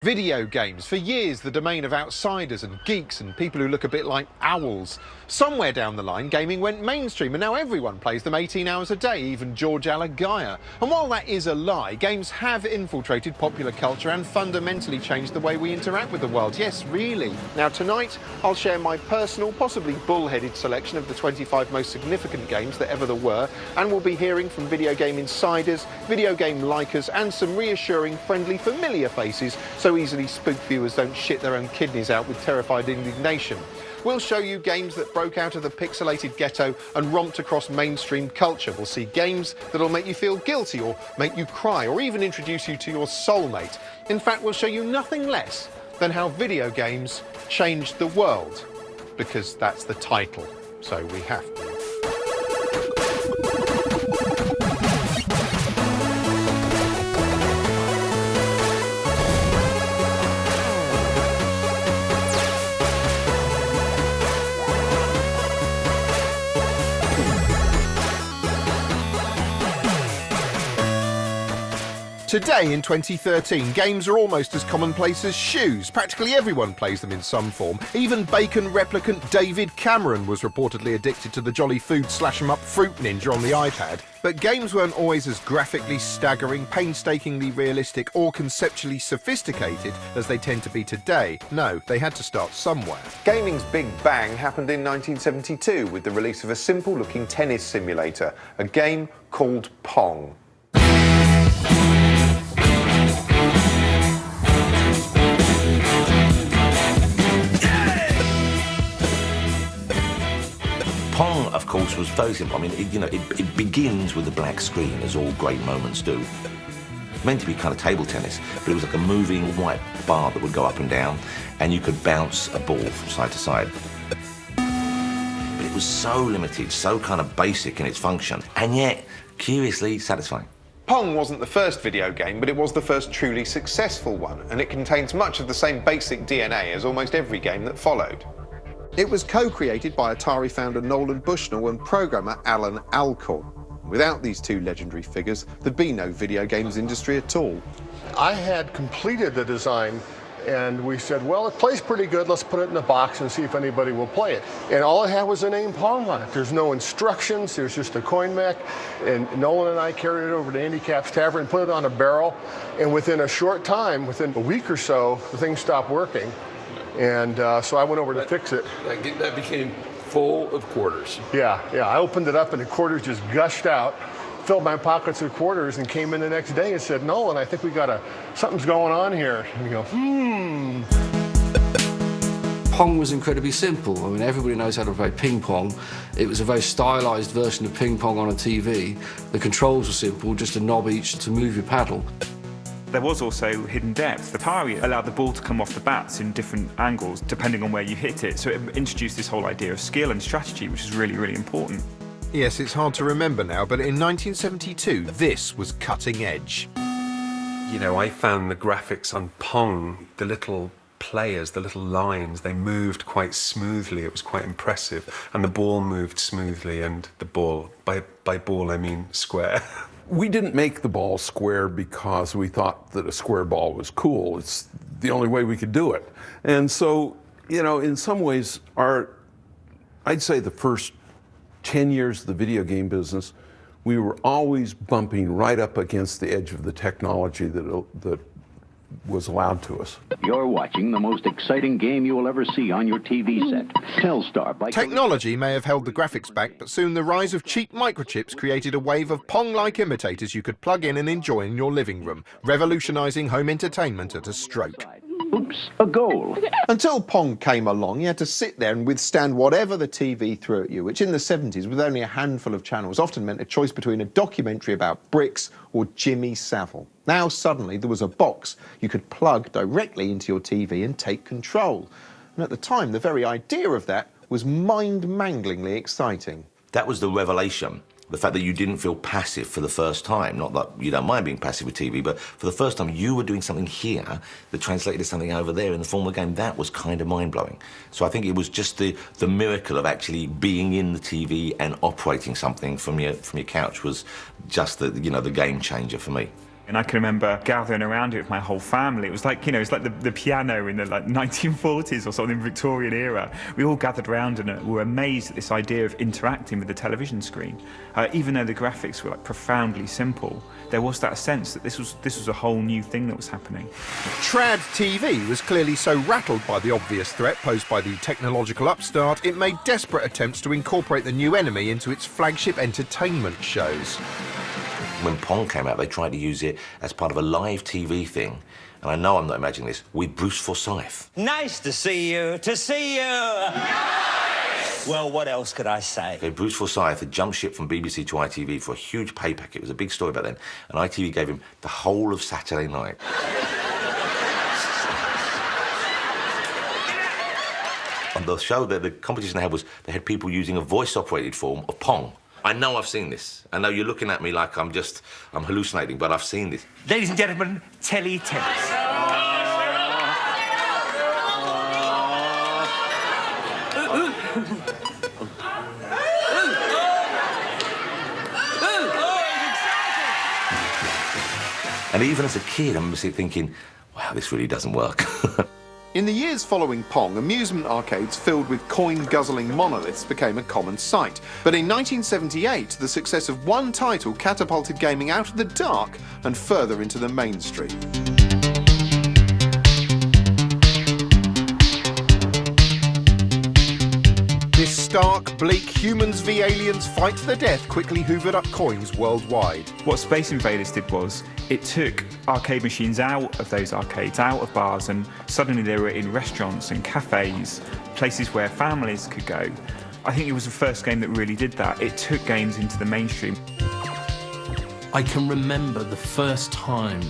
Video games, for years the domain of outsiders and geeks and people who look a bit like owls. Somewhere down the line, gaming went mainstream and now everyone plays them 18 hours a day, even George Alagaya. And while that is a lie, games have infiltrated popular culture and fundamentally changed the way we interact with the world. Yes, really. Now tonight, I'll share my personal, possibly bullheaded selection of the 25 most significant games that ever there were, and we'll be hearing from video game insiders, video game likers, and some reassuring, friendly, familiar faces so easily spooked viewers don't shit their own kidneys out with terrified indignation. We'll show you games that broke out of the pixelated ghetto and romped across mainstream culture. We'll see games that'll make you feel guilty or make you cry or even introduce you to your soulmate. In fact, we'll show you nothing less than how video games changed the world. Because that's the title, so we have to. Today, in 2013, games are almost as commonplace as shoes. Practically everyone plays them in some form. Even Bacon replicant David Cameron was reportedly addicted to the jolly food slash-em-up Fruit Ninja on the iPad. But games weren't always as graphically staggering, painstakingly realistic, or conceptually sophisticated as they tend to be today. No, they had to start somewhere. Gaming's big bang happened in 1972 with the release of a simple-looking tennis simulator, a game called Pong. Pong, of course, was very simple. I mean, it begins with a black screen, as all great moments do. Meant to be kind of table tennis, but it was like a moving white bar that would go up and down, and you could bounce a ball from side to side. But it was so limited, so kind of basic in its function, and yet, curiously satisfying. Pong wasn't the first video game, but it was the first truly successful one, and it contains much of the same basic DNA as almost every game that followed. It was co-created by Atari founder Nolan Bushnell and programmer Alan Alcorn. Without these two legendary figures, there'd be no video games industry at all. I had completed the design, and we said, well, it plays pretty good, let's put it in a box and see if anybody will play it. And all it had was the name Pong on it. There's no instructions, there's just a coin mech, and Nolan and I carried it over to Andy Cap's Tavern and put it on a barrel, and within a short time, within a week or so, the thing stopped working. And so I went over to fix it. That became full of quarters. Yeah, I opened it up and the quarters just gushed out, filled my pockets with quarters, and came in the next day and said, Nolan, I think we got something's going on here. And we go, Pong was incredibly simple. I mean, everybody knows how to play ping pong. It was a very stylized version of ping pong on a TV. The controls were simple, just a knob each to move your paddle. There was also hidden depth. Atari allowed the ball to come off the bats in different angles depending on where you hit it, so it introduced this whole idea of skill and strategy, which is really, really important. Yes, it's hard to remember now, but in 1972, this was cutting edge. You know, I found the graphics on Pong, the little players, the little lines, they moved quite smoothly. It was quite impressive. And the ball moved smoothly, and the ball, by ball I mean square. We didn't make the ball square because we thought that a square ball was cool. It's the only way we could do it. And so, you know, in some ways, I'd say the first 10 years of the video game business, we were always bumping right up against the edge of the technology that was allowed to us. You're watching the most exciting game you will ever see on your TV set. Telstar by Technology may have held the graphics back, but soon the rise of cheap microchips created a wave of Pong-like imitators you could plug in and enjoy in your living room, revolutionizing home entertainment at a stroke. Oops, a goal. Until Pong came along, you had to sit there and withstand whatever the TV threw at you, which in the 70s, with only a handful of channels, often meant a choice between a documentary about bricks or Jimmy Savile. Now suddenly there was a box you could plug directly into your TV and take control. And at the time, the very idea of that was mind-manglingly exciting. That was the revelation. The fact that you didn't feel passive for the first time, not that you don't mind being passive with TV, but for the first time you were doing something here that translated to something over there in the form of a game. That was kind of mind-blowing. So I think it was just the miracle of actually being in the TV and operating something from your couch was just the game changer for me. And I can remember gathering around it with my whole family. It was like, you know, it's like the piano in the 1940s or something, Victorian era. We all gathered around and were amazed at this idea of interacting with the television screen. Even though the graphics were like profoundly simple, there was that sense that this was a whole new thing that was happening. Trad TV was clearly so rattled by the obvious threat posed by the technological upstart, it made desperate attempts to incorporate the new enemy into its flagship entertainment shows. When Pong came out, they tried to use it as part of a live TV thing. And I know I'm not imagining this, with Bruce Forsyth. Nice to see you, Well, what else could I say? Okay, Bruce Forsyth had jumped ship from BBC to ITV for a huge pay packet. It was a big story back then. And ITV gave him the whole of Saturday night. On the show, the competition they had was they had people using a voice-operated form of Pong. I know I've seen this. I know you're looking at me like I'm hallucinating, but I've seen this. Ladies and gentlemen, tennis. And even as a kid, I remember thinking, wow, this really doesn't work. In the years following Pong, amusement arcades filled with coin-guzzling monoliths became a common sight. But in 1978, the success of one title catapulted gaming out of the dark and further into the mainstream. This stark, bleak humans v aliens fight to the death quickly hoovered up coins worldwide. What Space Invaders did was it took arcade machines out of those arcades, out of bars, and suddenly they were in restaurants and cafes, places where families could go. I think it was the first game that really did that. It took games into the mainstream. I can remember the first time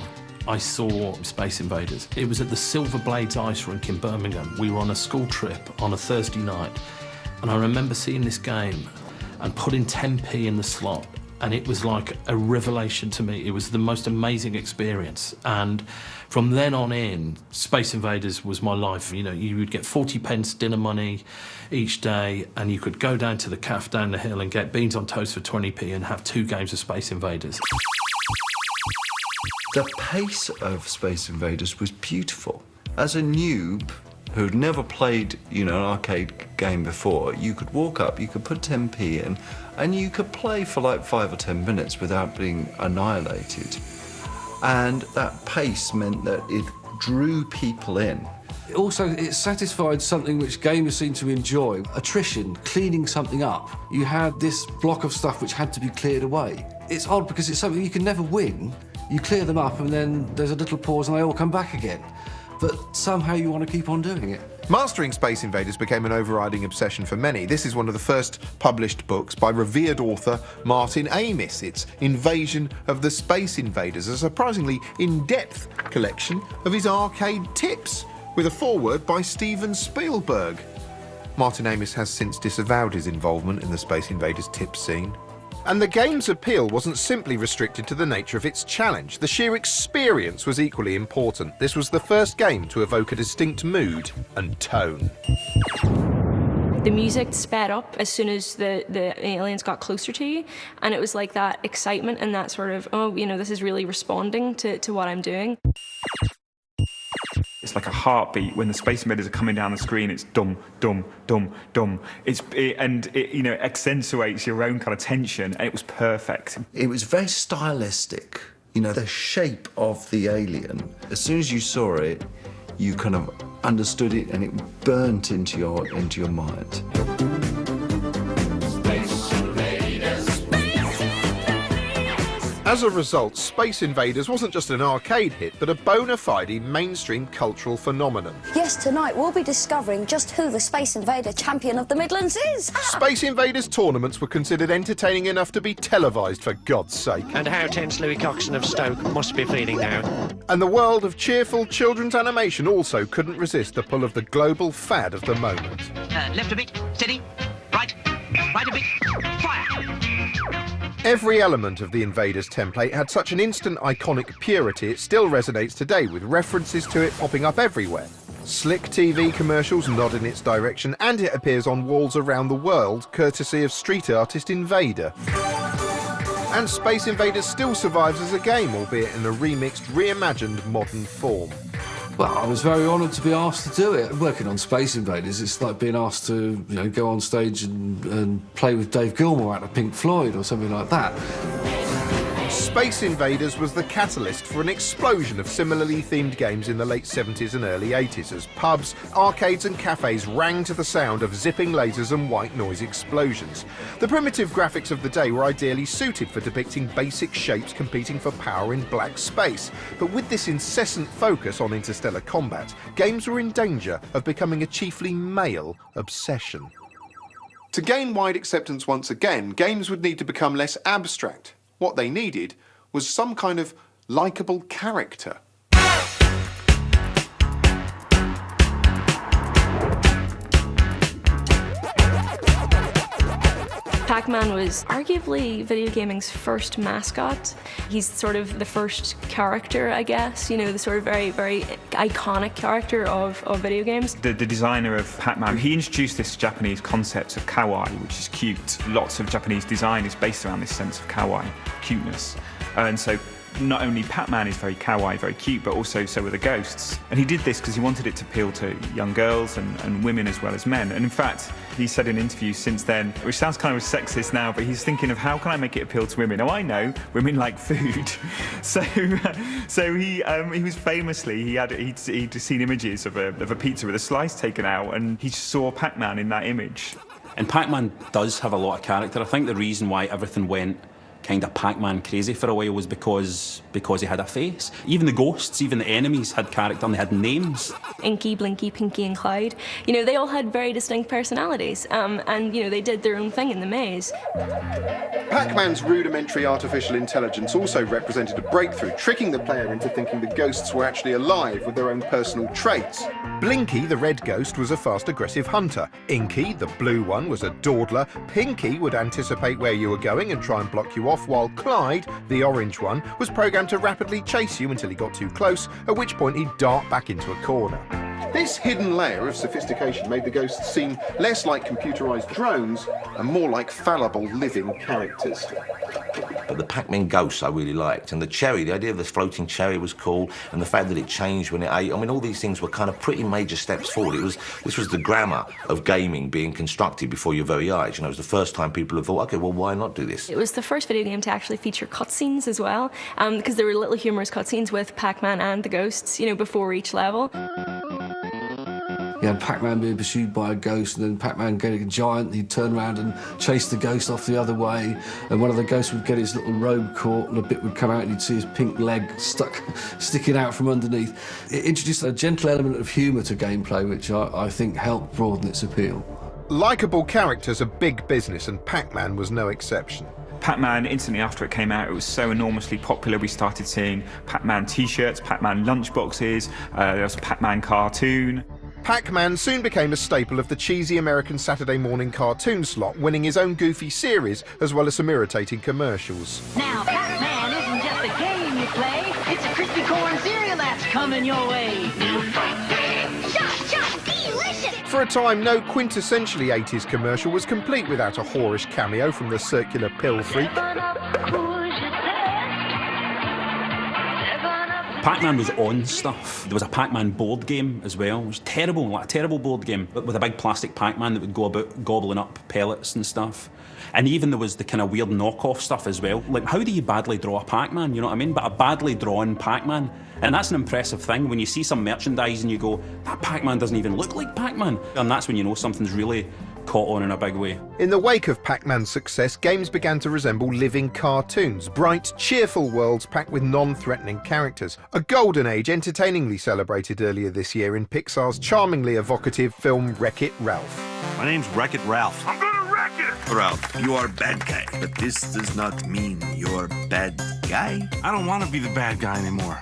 I saw Space Invaders. It was at the Silver Blades Ice Rink in Birmingham. We were on a school trip on a Thursday night, and I remember seeing this game and putting 10p in the slot, and it was like a revelation to me. It was the most amazing experience, and from then on in, Space Invaders was my life. You know, you would get 40p dinner money each day, and you could go down to the cafe down the hill and get beans on toast for 20p and have 2 games of Space Invaders. The pace of Space Invaders was beautiful. As a noob who'd never played, you know, an arcade game before, you could walk up, you could put 10p in, and you could play for like 5 or 10 minutes without being annihilated. And that pace meant that it drew people in. Also, it satisfied something which gamers seem to enjoy, attrition, cleaning something up. You had this block of stuff which had to be cleared away. It's odd because it's something you can never win. You clear them up and then there's a little pause and they all come back again. But somehow you want to keep on doing it. Mastering Space Invaders became an overriding obsession for many. This is one of the first published books by revered author Martin Amis. It's Invasion of the Space Invaders, a surprisingly in-depth collection of his arcade tips, with a foreword by Steven Spielberg. Martin Amis has since disavowed his involvement in the Space Invaders tips scene. And the game's appeal wasn't simply restricted to the nature of its challenge. The sheer experience was equally important. This was the first game to evoke a distinct mood and tone. The music sped up as soon as the aliens got closer to you, and it was like that excitement and that sort of, oh, you know, this is really responding to what I'm doing. It's like a heartbeat when the Space Invaders are coming down the screen. It's dum, dum, dum, dum. And it, you know, accentuates your own kind of tension, and it was perfect. It was very stylistic. You know, the shape of the alien, as soon as you saw it, you kind of understood it and it burnt into your mind. As a result, Space Invaders wasn't just an arcade hit, but a bona fide mainstream cultural phenomenon. Yes, tonight we'll be discovering just who the Space Invader champion of the Midlands is. Space Invaders tournaments were considered entertaining enough to be televised, for God's sake. And how tense Louis Coxon of Stoke must be feeling now. And the world of cheerful children's animation also couldn't resist the pull of the global fad of the moment. Left a bit, steady, right a bit, fire! Every element of the Invaders template had such an instant iconic purity it still resonates today, with references to it popping up everywhere. Slick TV commercials nod in its direction, and it appears on walls around the world, courtesy of street artist Invader. And Space Invaders still survives as a game, albeit in a remixed, reimagined modern form. Well, I was very honoured to be asked to do it. Working on Space Invaders, it's like being asked to, go on stage and play with Dave Gilmour out of Pink Floyd or something like that. Space Invaders was the catalyst for an explosion of similarly themed games in the late 70s and early 80s as pubs, arcades and cafes rang to the sound of zipping lasers and white noise explosions. The primitive graphics of the day were ideally suited for depicting basic shapes competing for power in black space, but with this incessant focus on interstellar combat, games were in danger of becoming a chiefly male obsession. To gain wide acceptance once again, games would need to become less abstract. What they needed was some kind of likeable character. Pac-Man was arguably video gaming's first mascot. He's sort of the first character, I guess, the sort of very, very iconic character of video games. The designer of Pac-Man, he introduced this Japanese concept of kawaii, which is cute. Lots of Japanese design is based around this sense of kawaii, cuteness. And so not only Pac-Man is very kawaii, very cute, but also so are the ghosts. And he did this because he wanted it to appeal to young girls and women as well as men. And in fact, he said in interviews since then, which sounds kind of sexist now, but he's thinking of how can I make it appeal to women? Oh, I know, women like food. So he was famously, he'd seen images of a pizza with a slice taken out, and he saw Pac-Man in that image. And Pac-Man does have a lot of character. I think the reason why everything went kind of Pac-Man crazy for a while was because he had a face. Even the ghosts, even the enemies had character and they had names. Inky, Blinky, Pinky and Clyde, they all had very distinct personalities, and they did their own thing in the maze. Pac-Man's rudimentary artificial intelligence also represented a breakthrough, tricking the player into thinking the ghosts were actually alive with their own personal traits. Blinky, the red ghost, was a fast, aggressive hunter. Inky, the blue one, was a dawdler. Pinky would anticipate where you were going and try and block you off, while Clyde, the orange one, was programmed to rapidly chase you until he got too close, at which point he'd dart back into a corner. This hidden layer of sophistication made the ghosts seem less like computerized drones and more like fallible living characters. But the Pac-Man ghosts I really liked, and the cherry, the idea of this floating cherry was cool, and the fact that it changed when it ate. I mean, all these things were kind of pretty major steps forward. This was the grammar of gaming being constructed before your very eyes. It was the first time people have thought, okay, well, why not do this? It was the first video game to actually feature cutscenes as well, because there were little humorous cutscenes with Pac-Man and the ghosts, before each level. You had Pac-Man being pursued by a ghost, and then Pac-Man getting a giant, he'd turn around and chase the ghost off the other way, and one of the ghosts would get his little robe caught, and a bit would come out, and you'd see his pink leg sticking out from underneath. It introduced a gentle element of humour to gameplay, which I think helped broaden its appeal. Likeable characters are big business, and Pac-Man was no exception. Pac-Man, instantly after it came out, it was so enormously popular, we started seeing Pac-Man t-shirts, Pac-Man lunchboxes, there was a Pac-Man cartoon. Pac-Man soon became a staple of the cheesy American Saturday morning cartoon slot, winning his own goofy series as well as some irritating commercials. Now, Pac-Man isn't just a game you play, it's a crispy corn cereal that's coming your way. Shot, delicious! For a time, no quintessentially 80s commercial was complete without a whorish cameo from the circular pill freak. Pac-Man was on stuff. There was a Pac-Man board game as well. It was terrible, like a terrible board game, but with a big plastic Pac-Man that would go about gobbling up pellets and stuff. And even there was the kind of weird knockoff stuff as well. Like, how do you badly draw a Pac-Man, you know what I mean? But a badly drawn Pac-Man. And that's an impressive thing when you see some merchandise and you go, that Pac-Man doesn't even look like Pac-Man. And that's when you know something's really caught on in a big way. In the wake of Pac-Man's success, games began to resemble living cartoons, bright, cheerful worlds packed with non-threatening characters. A golden age entertainingly celebrated earlier this year in Pixar's charmingly evocative film Wreck-It Ralph. My name's Wreck-It Ralph. I'm gonna wreck it! Ralph, you are a bad guy, but this does not mean you're a bad guy. I don't want to be the bad guy anymore.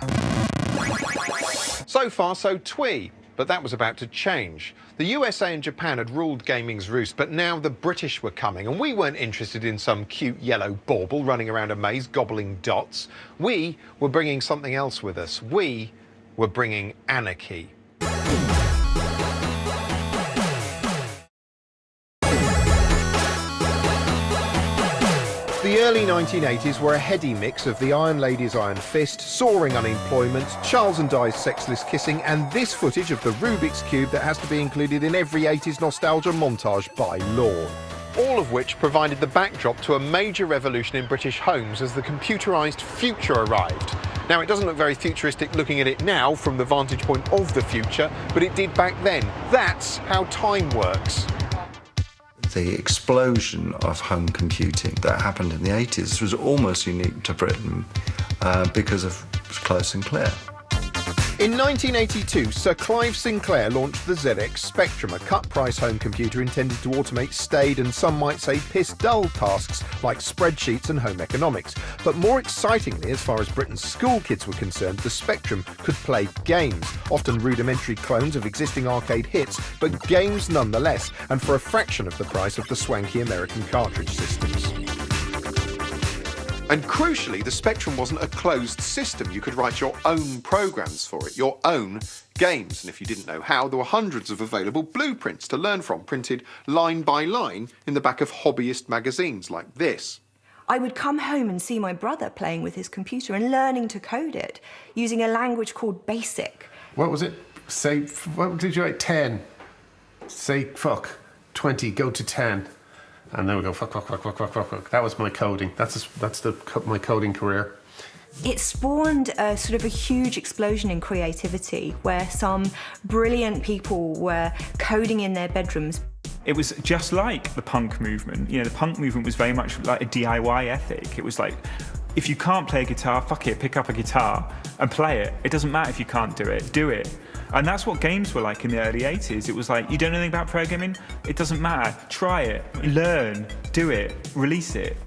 So far, so twee. But that was about to change. The USA and Japan had ruled gaming's roost, but now the British were coming, and we weren't interested in some cute yellow bauble running around a maze gobbling dots. We were bringing something else with us. We were bringing anarchy. The early 1980s were a heady mix of the Iron Lady's Iron Fist, soaring unemployment, Charles and Di's sexless kissing, and this footage of the Rubik's Cube that has to be included in every 80s nostalgia montage by law. All of which provided the backdrop to a major revolution in British homes as the computerised future arrived. Now, it doesn't look very futuristic looking at it now from the vantage point of the future, but it did back then. That's how time works. The explosion of home computing that happened in the 80s was almost unique to Britain because of Close and Clear. In 1982, Sir Clive Sinclair launched the ZX Spectrum, a cut-price home computer intended to automate staid and some might say piss-dull tasks like spreadsheets and home economics. But more excitingly, as far as Britain's school kids were concerned, the Spectrum could play games, often rudimentary clones of existing arcade hits, but games nonetheless, and for a fraction of the price of the swanky American cartridge systems. And crucially, the Spectrum wasn't a closed system. You could write your own programs for it, your own games. And if you didn't know how, there were hundreds of available blueprints to learn from, printed line by line in the back of hobbyist magazines like this. I would come home and see my brother playing with his computer and learning to code it, using a language called BASIC. What was it? Say, what did you write? 10. Say, fuck. 20, go to 10. And then we go, fuck. That was my coding. That's my coding career. It spawned a sort of a huge explosion in creativity where some brilliant people were coding in their bedrooms. It was just like the punk movement. You know, the punk movement was very much like a DIY ethic. It was like, if you can't play a guitar, fuck it, pick up a guitar and play it. It doesn't matter if you can't do it, do it. And that's what games were like in the early 80s. It was like, you don't know anything about programming? It doesn't matter. Try it, learn, do it, release it.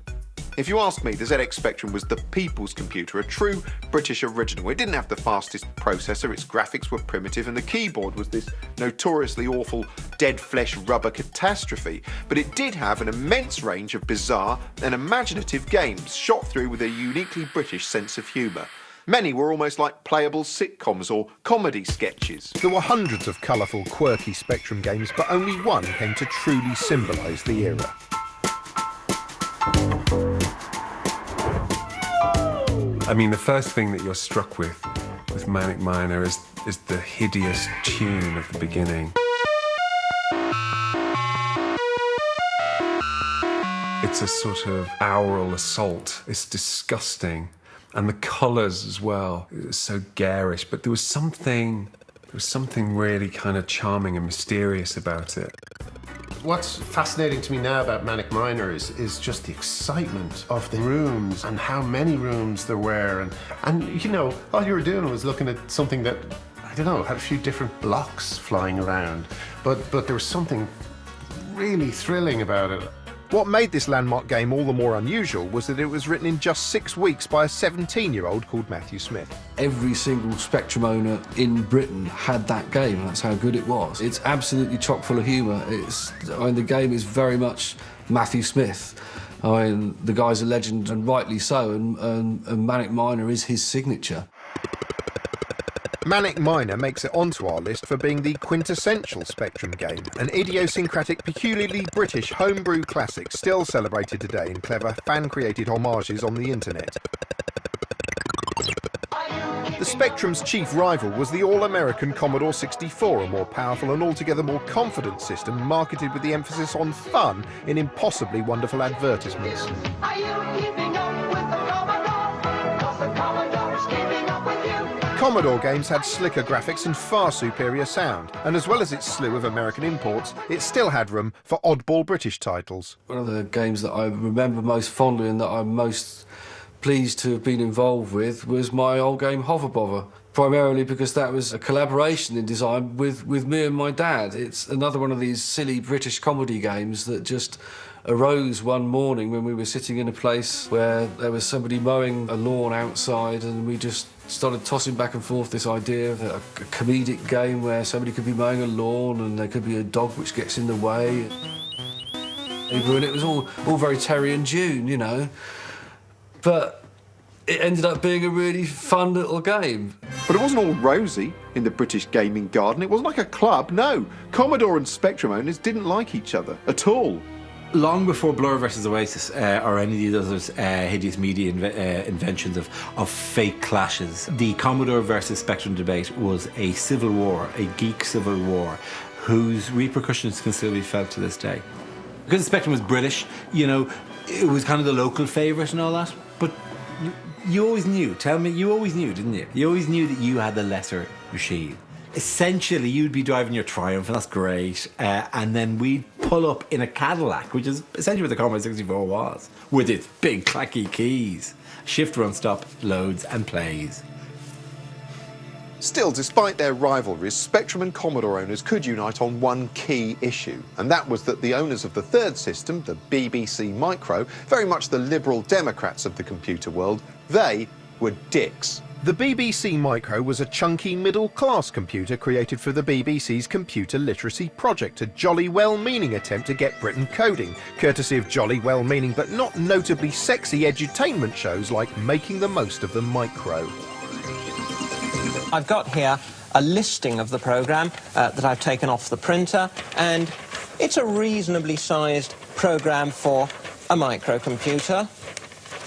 If you ask me, the ZX Spectrum was the people's computer, a true British original. It didn't have the fastest processor, its graphics were primitive, and the keyboard was this notoriously awful dead flesh rubber catastrophe. But it did have an immense range of bizarre and imaginative games, shot through with a uniquely British sense of humour. Many were almost like playable sitcoms or comedy sketches. There were hundreds of colourful, quirky Spectrum games, but only one came to truly symbolise the era. I mean, the first thing that you're struck with Manic Miner is the hideous tune of the beginning. It's a sort of aural assault. It's disgusting. And the colours as well, it was so garish, but there was something really kind of charming and mysterious about it. What's fascinating to me now about Manic Miner is just the excitement of the rooms and how many rooms there were. And you know, all you were doing was looking at something that, I don't know, had a few different blocks flying around. But there was something really thrilling about it. What made this landmark game all the more unusual was that it was written in just 6 weeks by a 17-year-old called Matthew Smith. Every single Spectrum owner in Britain had that game. That's how good it was. It's absolutely chock full of humour. The game is very much Matthew Smith. The guy's a legend, and rightly so, and Manic Miner is his signature. Manic Miner makes it onto our list for being the quintessential Spectrum game, an idiosyncratic, peculiarly British homebrew classic still celebrated today in clever, fan-created homages on the internet. The Spectrum's chief rival was the all-American Commodore 64, a more powerful and altogether more confident system marketed with the emphasis on fun in impossibly wonderful advertisements. Are you keeping up with the Commodore? 'Cause the Commodore is keeping up with you. Commodore games had slicker graphics and far superior sound, and as well as its slew of American imports, it still had room for oddball British titles. One of the games that I remember most fondly and that I'm most pleased to have been involved with was my old game Hover Bother, primarily because that was a collaboration in design with me and my dad. It's another one of these silly British comedy games that just arose one morning when we were sitting in a place where there was somebody mowing a lawn outside, and we just started tossing back and forth this idea of a comedic game where somebody could be mowing a lawn and there could be a dog which gets in the way. And it was all very Terry and June, you know. But it ended up being a really fun little game. But it wasn't all rosy in the British gaming garden. It wasn't like a club, no. Commodore and Spectrum owners didn't like each other at all. Long before Blur versus Oasis or any of those hideous media inventions of fake clashes, the Commodore versus Spectrum debate was a civil war, a geek civil war, whose repercussions can still be felt to this day. Because the Spectrum was British, you know, it was kind of the local favourite and all that, but you always knew, tell me, you always knew, didn't you? You always knew that you had the lesser machine. Essentially, you'd be driving your Triumph, and that's great, and then we'd pull up in a Cadillac, which is essentially what the Commodore 64 was, with its big clacky keys. Shift, run, stop, loads and plays. Still, despite their rivalries, Spectrum and Commodore owners could unite on one key issue, and that was that the owners of the third system, the BBC Micro, very much the liberal Democrats of the computer world, they were dicks. The BBC Micro was a chunky middle-class computer created for the BBC's Computer Literacy Project, a jolly well-meaning attempt to get Britain coding, courtesy of jolly well-meaning but not notably sexy edutainment shows like Making the Most of the Micro. I've got here a listing of the programme that I've taken off the printer, and it's a reasonably sized programme for a microcomputer.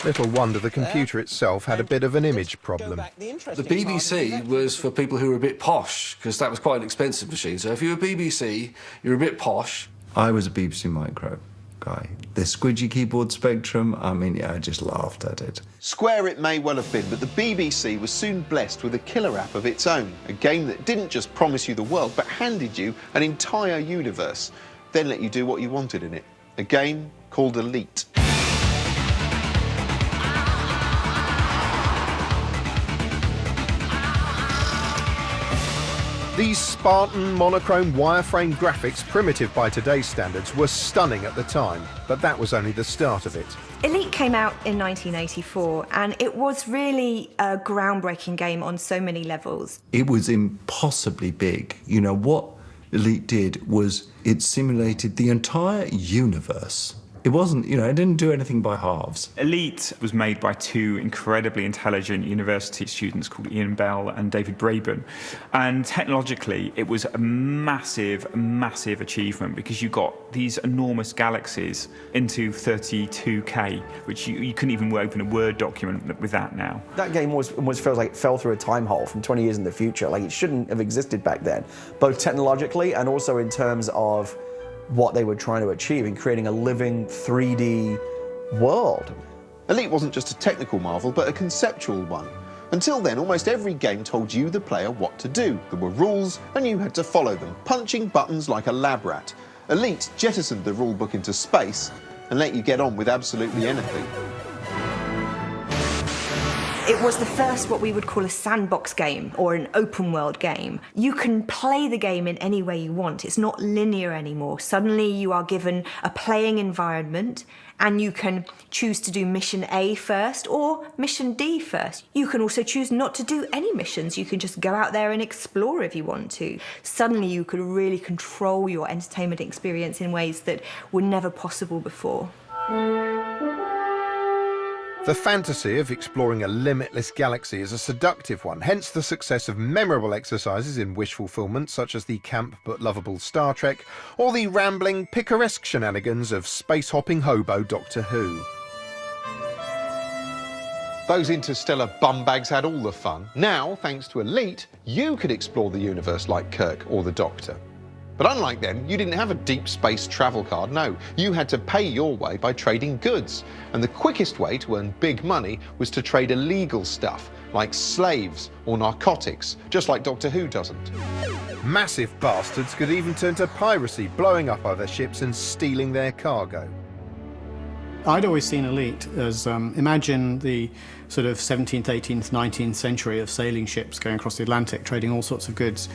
Little wonder the computer itself had a bit of an image problem. The BBC was for people who were a bit posh, because that was quite an expensive machine. So if you were BBC, you were a bit posh. I was a BBC Micro guy. The squidgy keyboard Spectrum, I mean, yeah, I just laughed at it. Square it may well have been, but the BBC was soon blessed with a killer app of its own, a game that didn't just promise you the world, but handed you an entire universe, then let you do what you wanted in it. A game called Elite. These Spartan, monochrome, wireframe graphics, primitive by today's standards, were stunning at the time, but that was only the start of it. Elite came out in 1984, and it was really a groundbreaking game on so many levels. It was impossibly big. You know, what Elite did was it simulated the entire universe. It wasn't, you know, it didn't do anything by halves. Elite was made by two incredibly intelligent university students called Ian Bell and David Braben. And technologically, it was a massive, massive achievement because you got these enormous galaxies into 32K, which you couldn't even open a Word document with that now. That game almost feels like it fell through a time hole from 20 years in the future. Like, it shouldn't have existed back then, both technologically and also in terms of what they were trying to achieve in creating a living 3D world. Elite wasn't just a technical marvel, but a conceptual one. Until then, almost every game told you, the player, what to do. There were rules, and you had to follow them, punching buttons like a lab rat. Elite jettisoned the rulebook into space and let you get on with absolutely anything. It was the first what we would call a sandbox game or an open world game. You can play the game in any way you want. It's not linear anymore. Suddenly you are given a playing environment and you can choose to do mission A first or mission D first. You can also choose not to do any missions. You can just go out there and explore if you want to. Suddenly you could really control your entertainment experience in ways that were never possible before. The fantasy of exploring a limitless galaxy is a seductive one, hence the success of memorable exercises in wish fulfillment such as the camp but lovable Star Trek, or the rambling, picaresque shenanigans of space-hopping hobo Doctor Who. Those interstellar bumbags had all the fun. Now, thanks to Elite, you could explore the universe like Kirk or the Doctor. But unlike them, you didn't have a deep space travel card, no. You had to pay your way by trading goods. And the quickest way to earn big money was to trade illegal stuff, like slaves or narcotics, just like Doctor Who doesn't. Massive bastards could even turn to piracy, blowing up other ships and stealing their cargo. I'd always seen Elite as, imagine the sort of 17th, 18th, 19th century of sailing ships going across the Atlantic, trading all sorts of goods.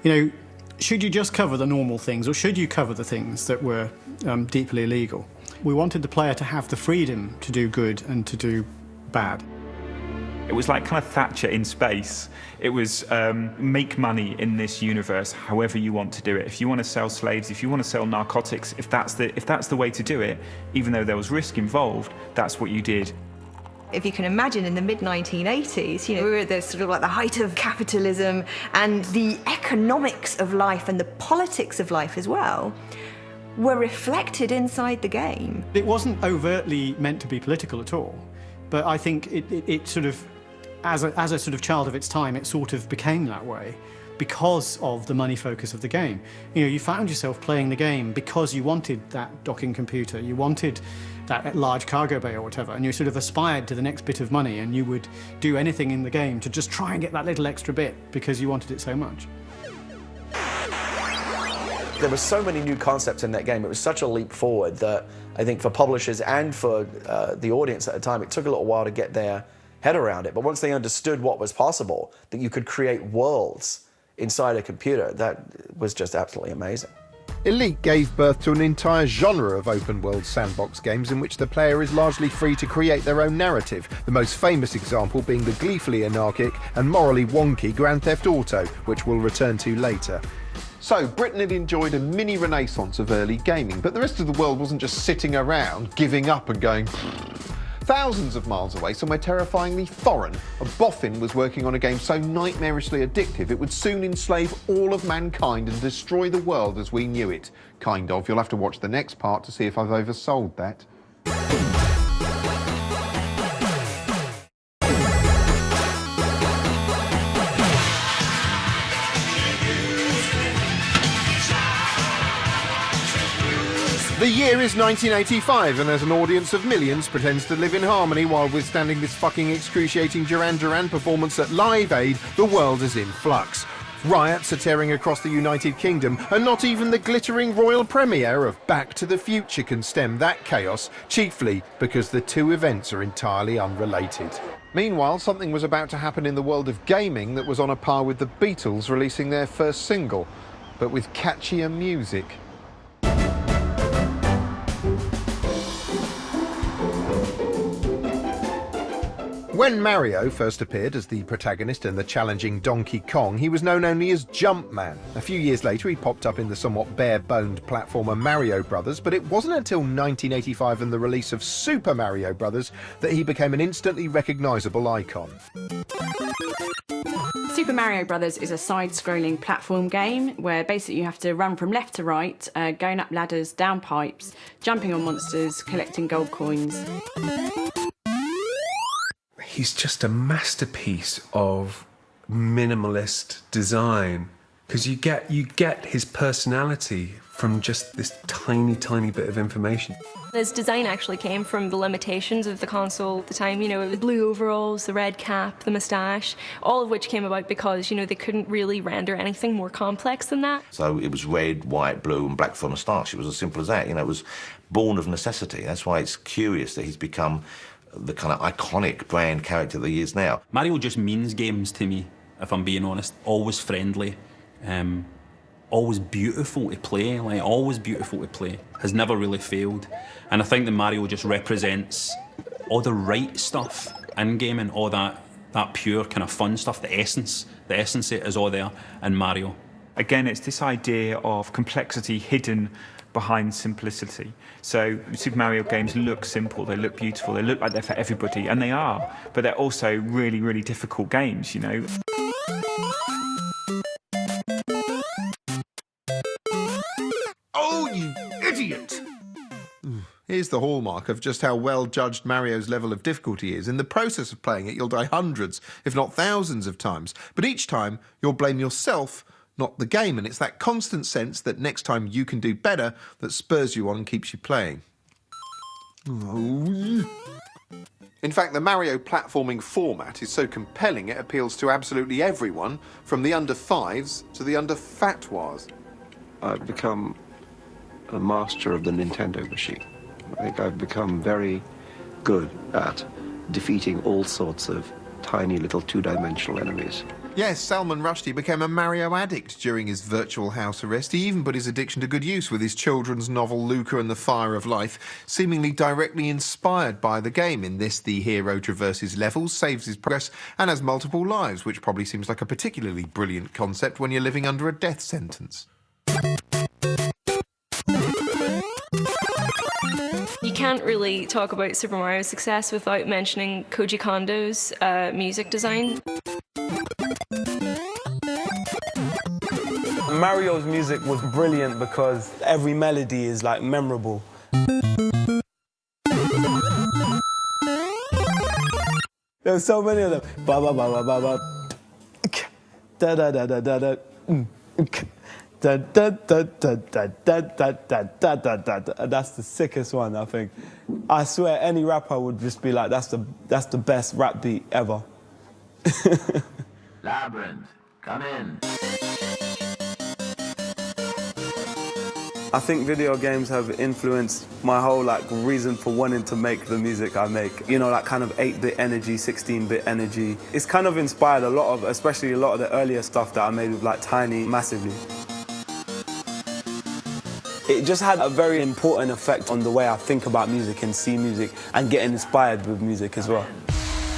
You know, should you just cover the normal things, or should you cover the things that were deeply illegal? We wanted the player to have the freedom to do good and to do bad. It was like kind of Thatcher in space. It was make money in this universe however you want to do it. If you want to sell slaves, if you want to sell narcotics, if that's the way to do it, even though there was risk involved, that's what you did. If you can imagine, in the mid-1980s, you know, we were at the sort of like the height of capitalism, and the economics of life and the politics of life as well were reflected inside the game. It wasn't overtly meant to be political at all, but I think it sort of, as a sort of child of its time, it sort of became that way because of the money focus of the game. You know, you found yourself playing the game because you wanted that docking computer, you wanted that large cargo bay or whatever, and you sort of aspired to the next bit of money, and you would do anything in the game to just try and get that little extra bit because you wanted it so much. There were so many new concepts in that game. It was such a leap forward that I think for publishers and for the audience at the time, it took a little while to get their head around it. But once they understood what was possible, that you could create worlds inside a computer, that was just absolutely amazing. Elite gave birth to an entire genre of open-world sandbox games in which the player is largely free to create their own narrative, the most famous example being the gleefully anarchic and morally wonky Grand Theft Auto, which we'll return to later. So, Britain had enjoyed a mini renaissance of early gaming, but the rest of the world wasn't just sitting around, giving up and going... Thousands of miles away, somewhere terrifyingly foreign, a boffin was working on a game so nightmarishly addictive it would soon enslave all of mankind and destroy the world as we knew it. Kind of. You'll have to watch the next part to see if I've oversold that. The year is 1985, and as an audience of millions pretends to live in harmony while withstanding this fucking excruciating Duran Duran performance at Live Aid, the world is in flux. Riots are tearing across the United Kingdom, and not even the glittering royal premiere of Back to the Future can stem that chaos, chiefly because the two events are entirely unrelated. Meanwhile, something was about to happen in the world of gaming that was on a par with the Beatles releasing their first single, but with catchier music. When Mario first appeared as the protagonist in the challenging Donkey Kong, he was known only as Jumpman. A few years later, he popped up in the somewhat bare-boned platformer Mario Brothers, but it wasn't until 1985 and the release of Super Mario Brothers that he became an instantly recognisable icon. Super Mario Brothers is a side-scrolling platform game where basically you have to run from left to right, going up ladders, down pipes, jumping on monsters, collecting gold coins. He's just a masterpiece of minimalist design, because you get his personality from just this tiny bit of information. His design actually came from the limitations of the console at the time. You know, it was blue overalls, the red cap, the moustache, all of which came about because, you know, they couldn't really render anything more complex than that. So it was red, white, blue and black for a moustache. It was as simple as that. You know, it was born of necessity. That's why it's curious that he's become the kind of iconic brand character that he is now. Mario just means games to me, if I'm being honest. Always friendly, always beautiful to play, like always beautiful to play. Has never really failed. And I think that Mario just represents all the right stuff in gaming, all that pure kind of fun stuff, the essence is all there in Mario. Again, it's this idea of complexity hidden behind simplicity. So Super Mario games look simple, they look beautiful, they look like they're for everybody, and they are, but they're also really, really difficult games, you know. Oh, you idiot! Here's the hallmark of just how well judged Mario's level of difficulty is. In the process of playing it, you'll die hundreds, if not thousands of times, but each time you'll blame yourself, not the game, and it's that constant sense that next time you can do better that spurs you on and keeps you playing. In fact, the Mario platforming format is so compelling it appeals to absolutely everyone, from the under-5s to the under-fatwas. I've become a master of the Nintendo machine. I think I've become very good at defeating all sorts of tiny little two-dimensional enemies. Yes, Salman Rushdie became a Mario addict during his virtual house arrest. He even put his addiction to good use with his children's novel Luca and the Fire of Life, seemingly directly inspired by the game. In this, the hero traverses levels, saves his progress, and has multiple lives, which probably seems like a particularly brilliant concept when you're living under a death sentence. You can't really talk about Super Mario's success without mentioning Koji Kondo's music design. Mario's music was brilliant because every melody is like memorable. There's so many of them. Ba ba ba ba ba ba. Da da da da da da. Da da da da da da da da da da da. That's the sickest one, I think. I swear, any rapper would just be like, that's the best rap beat ever. Labyrinth, come in. I think video games have influenced my whole reason for wanting to make the music I make. You know, that kind of 8-bit energy, 16-bit energy. It's kind of inspired especially a lot of the earlier stuff that I made with Tiny massively. It just had a very important effect on the way I think about music and see music and get inspired with music as well.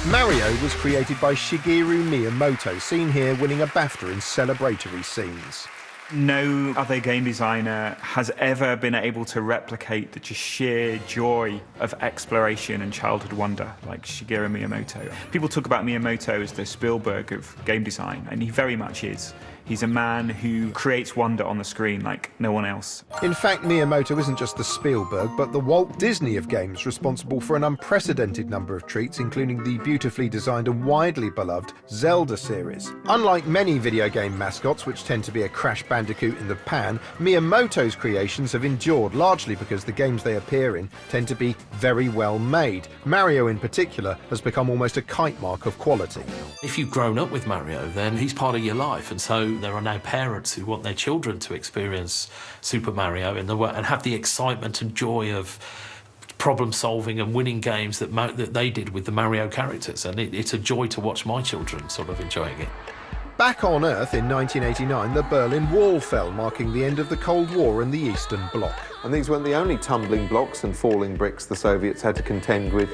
Mario was created by Shigeru Miyamoto, seen here winning a BAFTA in celebratory scenes. No other game designer has ever been able to replicate the just sheer joy of exploration and childhood wonder like Shigeru Miyamoto. People talk about Miyamoto as the Spielberg of game design, and he very much is. He's a man who creates wonder on the screen like no one else. In fact, Miyamoto isn't just the Spielberg, but the Walt Disney of games, responsible for an unprecedented number of treats, including the beautifully designed and widely beloved Zelda series. Unlike many video game mascots, which tend to be a Crash Bandicoot in the pan, Miyamoto's creations have endured largely because the games they appear in tend to be very well made. Mario in particular has become almost a kite mark of quality. If you've grown up with Mario, then he's part of your life, and so there are now parents who want their children to experience Super Mario and have the excitement and joy of problem solving and winning games that they did with the Mario characters, and it's a joy to watch my children sort of enjoying it. Back on Earth in 1989, the Berlin Wall fell, marking the end of the Cold War in the Eastern Bloc. And these weren't the only tumbling blocks and falling bricks the Soviets had to contend with.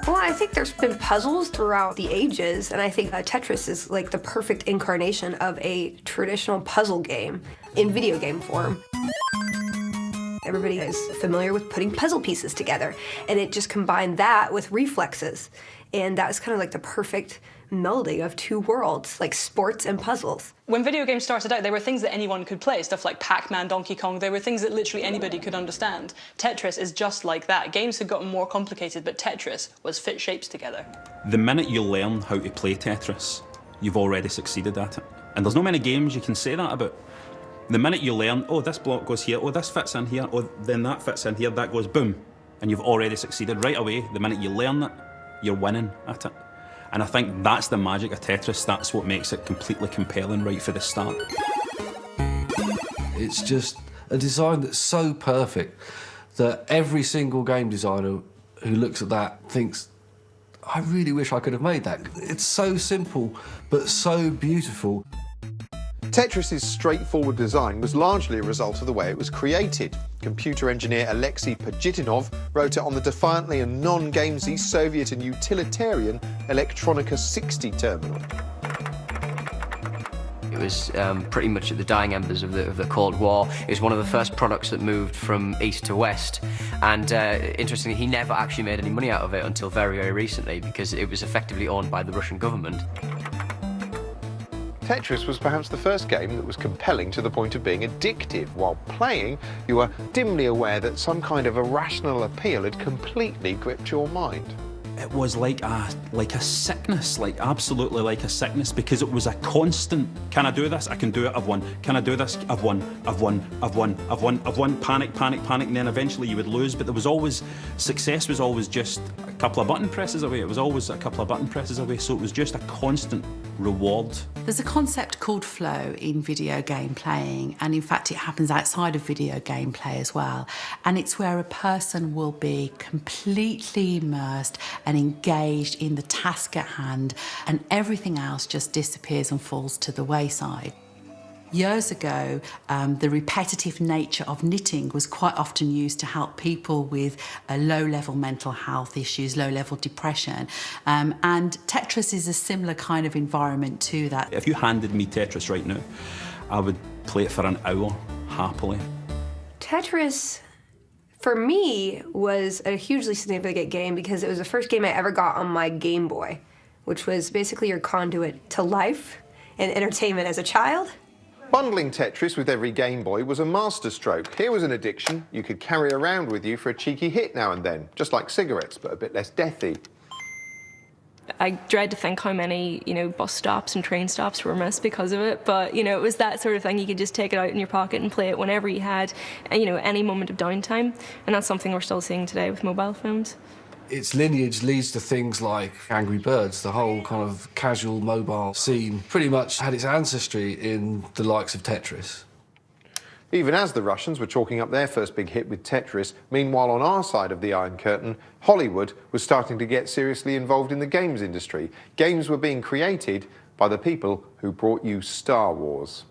I think there's been puzzles throughout the ages, and I think Tetris is like the perfect incarnation of a traditional puzzle game in video game form. Everybody is familiar with putting puzzle pieces together, and it just combined that with reflexes, and that was kind of like the perfect melding of two worlds, like sports and puzzles. When video games started out, they were things that anyone could play, stuff like Pac-Man, Donkey Kong. They were things that literally anybody could understand. Tetris is just like that. Games had gotten more complicated, but Tetris was fit shapes together. The minute you learn how to play Tetris, you've already succeeded at it. And there's not many games you can say that about. The minute you learn, oh, this block goes here, oh, this fits in here, oh, then that fits in here, that goes boom, and you've already succeeded right away. The minute you learn it, you're winning at it. And I think that's the magic of Tetris. That's what makes it completely compelling right for the start. It's just a design that's so perfect that every single game designer who looks at that thinks, I really wish I could have made that. It's so simple, but so beautiful. Tetris's straightforward design was largely a result of the way it was created. Computer engineer Alexei Pajitnov wrote it on the defiantly and non-gamesy Soviet and utilitarian Electronica 60 terminal. It was pretty much at the dying embers of the Cold War. It was one of the first products that moved from east to west, and interestingly, he never actually made any money out of it until very, very recently, because it was effectively owned by the Russian government. Tetris was perhaps the first game that was compelling to the point of being addictive. While playing, you were dimly aware that some kind of irrational appeal had completely gripped your mind. It was like a sickness, like absolutely like a sickness, because it was a constant, can I do this? I can do it, I've won. Can I do this? I've won, I've won, I've won, I've won, I've won. Panic, panic, panic, and then eventually you would lose, but there was always, success was always just a couple of button presses away. It was always a couple of button presses away, so it was just a constant reward. There's a concept called flow in video game playing, and in fact it happens outside of video game play as well, and it's where a person will be completely immersed and engaged in the task at hand, and everything else just disappears and falls to the wayside. Years ago, the repetitive nature of knitting was quite often used to help people with low-level mental health issues, low-level depression, and Tetris is a similar kind of environment to that. If you handed me Tetris right now, I would play it for an hour, happily. Tetris, for me, was a hugely significant game because it was the first game I ever got on my Game Boy, which was basically your conduit to life and entertainment as a child. Bundling Tetris with every Game Boy was a masterstroke. Here was an addiction you could carry around with you for a cheeky hit now and then, just like cigarettes, but a bit less deathy. I dread to think how many, bus stops and train stops were missed because of it. But, it was that sort of thing. You could just take it out in your pocket and play it whenever you had, any moment of downtime. And that's something we're still seeing today with mobile phones. Its lineage leads to things like Angry Birds. The whole kind of casual mobile scene pretty much had its ancestry in the likes of Tetris. Even as the Russians were chalking up their first big hit with Tetris, meanwhile on our side of the Iron Curtain, Hollywood was starting to get seriously involved in the games industry. Games were being created by the people who brought you Star Wars.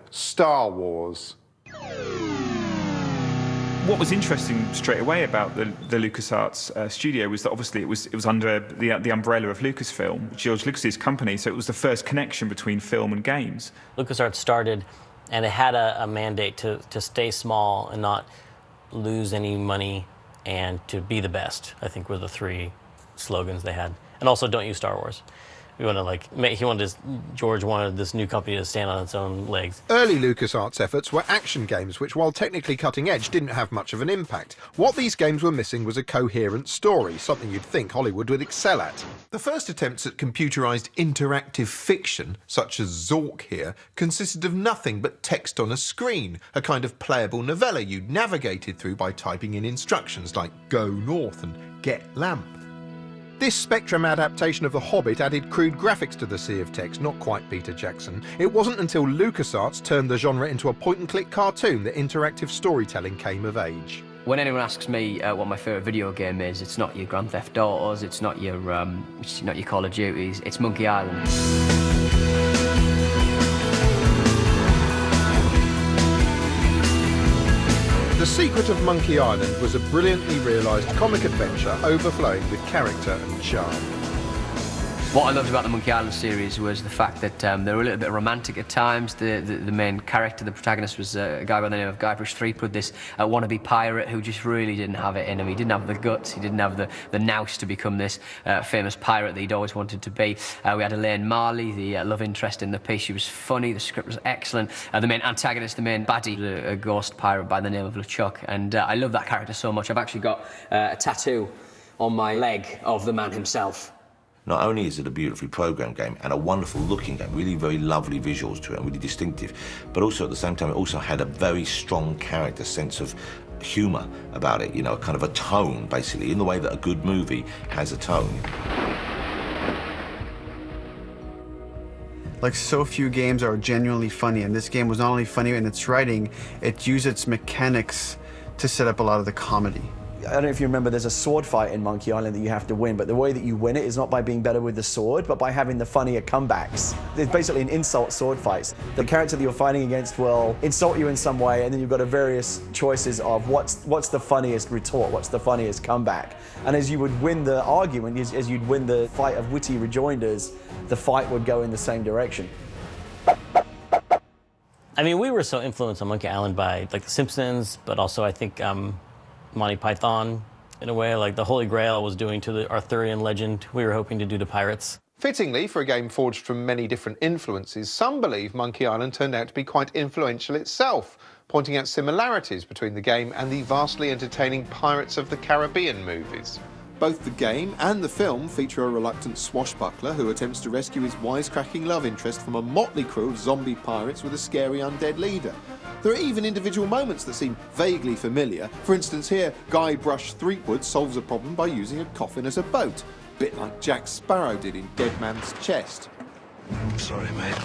Star Wars. What was interesting straight away about the LucasArts studio was that obviously it was under the umbrella of Lucasfilm, George Lucas's company, so it was the first connection between film and games. LucasArts started, and it had a mandate to stay small and not lose any money and to be the best, I think were the three slogans they had. And also, don't use Star Wars. George wanted this new company to stand on its own legs. Early LucasArts efforts were action games, which, while technically cutting edge, didn't have much of an impact. What these games were missing was a coherent story, something you'd think Hollywood would excel at. The first attempts at computerised interactive fiction, such as Zork here, consisted of nothing but text on a screen, a kind of playable novella you'd navigated through by typing in instructions like go north and get lamp. This Spectrum adaptation of The Hobbit added crude graphics to the sea of text, not quite Peter Jackson. It wasn't until LucasArts turned the genre into a point-and-click cartoon that interactive storytelling came of age. When anyone asks me what my favourite video game is, it's not your Grand Theft Autos, it's not your Call of Duties, it's Monkey Island. The Secret of Monkey Island was a brilliantly realised comic adventure overflowing with character and charm. What I loved about the Monkey Island series was the fact that they were a little bit romantic at times. The main character, the protagonist, was a guy by the name of Guybrush Threepwood, this wannabe pirate who just really didn't have it in him. He didn't have the guts, he didn't have the nous to become this famous pirate that he'd always wanted to be. We had Elaine Marley, the love interest in the piece. She was funny, the script was excellent. The main antagonist, the main baddie, a ghost pirate by the name of LeChuck. And I love that character so much. I've actually got a tattoo on my leg of the man himself. Not only is it a beautifully programmed game and a wonderful looking game, really very lovely visuals to it and really distinctive, but also at the same time it also had a very strong character, sense of humour about it, kind of a tone basically, in the way that a good movie has a tone. Like, so few games are genuinely funny, and this game was not only funny in its writing, it used its mechanics to set up a lot of the comedy. I don't know if you remember, there's a sword fight in Monkey Island that you have to win, but the way that you win it is not by being better with the sword, but by having the funnier comebacks. It's basically an insult sword fight. The character that you're fighting against will insult you in some way, and then you've got a various choices of what's the funniest retort, what's the funniest comeback. And as you would win the argument, as you'd win the fight of witty rejoinders, the fight would go in the same direction. I mean, we were so influenced on Monkey Island by The Simpsons, but also I think Monty Python, in a way, like the Holy Grail was doing to the Arthurian legend, we were hoping to do to pirates. Fittingly, for a game forged from many different influences, some believe Monkey Island turned out to be quite influential itself, pointing out similarities between the game and the vastly entertaining Pirates of the Caribbean movies. Both the game and the film feature a reluctant swashbuckler who attempts to rescue his wisecracking love interest from a motley crew of zombie pirates with a scary undead leader. There are even individual moments that seem vaguely familiar. For instance here, Guybrush Threepwood solves a problem by using a coffin as a boat, a bit like Jack Sparrow did in Dead Man's Chest. Sorry, mate.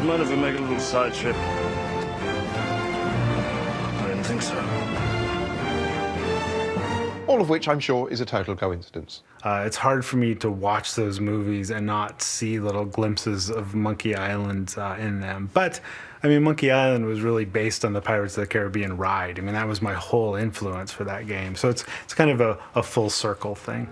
Mind if we make a little side trip? I didn't think so. All of which I'm sure is a total coincidence. It's hard for me to watch those movies and not see little glimpses of Monkey Island in them. But, I mean, Monkey Island was really based on the Pirates of the Caribbean ride. I mean, that was my whole influence for that game. So it's kind of a full circle thing.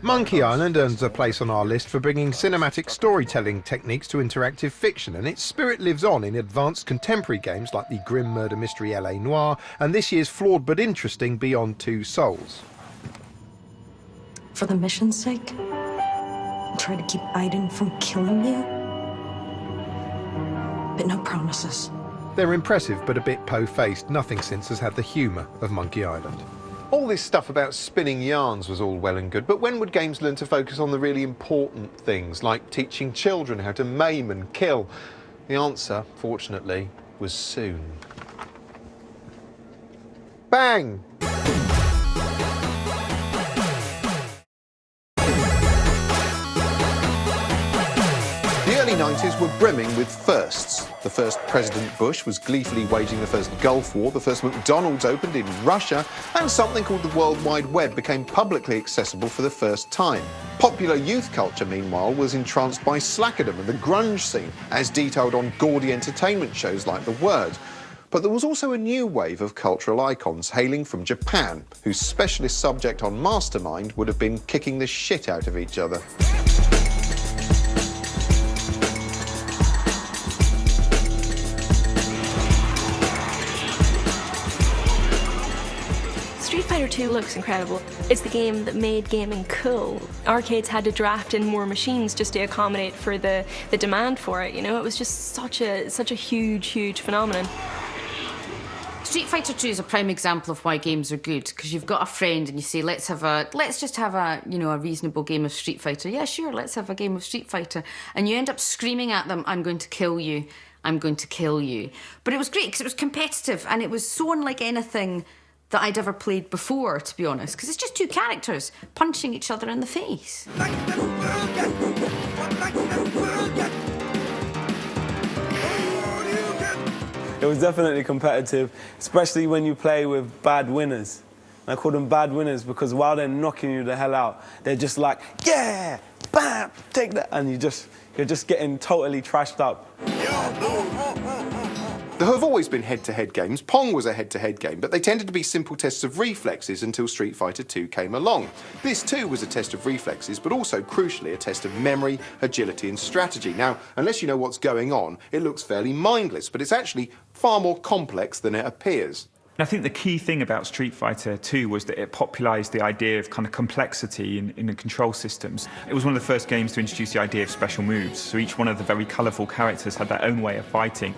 Monkey Island earns a place on our list for bringing cinematic storytelling techniques to interactive fiction, and its spirit lives on in advanced contemporary games like the grim murder mystery L.A. Noire and this year's flawed but interesting Beyond Two Souls. For the mission's sake, try to keep Aiden from killing you. But no promises. They're impressive but a bit po-faced. Nothing since has had the humour of Monkey Island. All this stuff about spinning yarns was all well and good, but when would games learn to focus on the really important things, like teaching children how to maim and kill? The answer, fortunately, was soon. Bang! The early 90s were brimming with firsts. The first President Bush was gleefully waging the first Gulf War, the first McDonald's opened in Russia, and something called the World Wide Web became publicly accessible for the first time. Popular youth culture, meanwhile, was entranced by slackerdom and the grunge scene, as detailed on gaudy entertainment shows like The Word. But there was also a new wave of cultural icons hailing from Japan, whose specialist subject on Mastermind would have been kicking the shit out of each other. Street Fighter 2 looks incredible. It's the game that made gaming cool. Arcades had to draft in more machines just to accommodate for the demand for it, you know? It was just such a huge phenomenon. Street Fighter 2 is a prime example of why games are good, because you've got a friend and you say, let's just have a reasonable game of Street Fighter. Yeah, sure, let's have a game of Street Fighter. And you end up screaming at them, I'm going to kill you, I'm going to kill you. But it was great because it was competitive and it was so unlike anything that I'd ever played before, to be honest, because it's just two characters punching each other in the face. It was definitely competitive, especially when you play with bad winners. I call them bad winners because while they're knocking you the hell out, they're just like, yeah, bam, take that, and you're just getting totally trashed up. There have always been head-to-head games. Pong was a head-to-head game, but they tended to be simple tests of reflexes until Street Fighter 2 came along. This too was a test of reflexes, but also, crucially, a test of memory, agility and strategy. Now, unless you know what's going on, it looks fairly mindless, but it's actually far more complex than it appears. I think the key thing about Street Fighter 2 was that it popularised the idea of kind of complexity in the control systems. It was one of the first games to introduce the idea of special moves, so each one of the very colourful characters had their own way of fighting.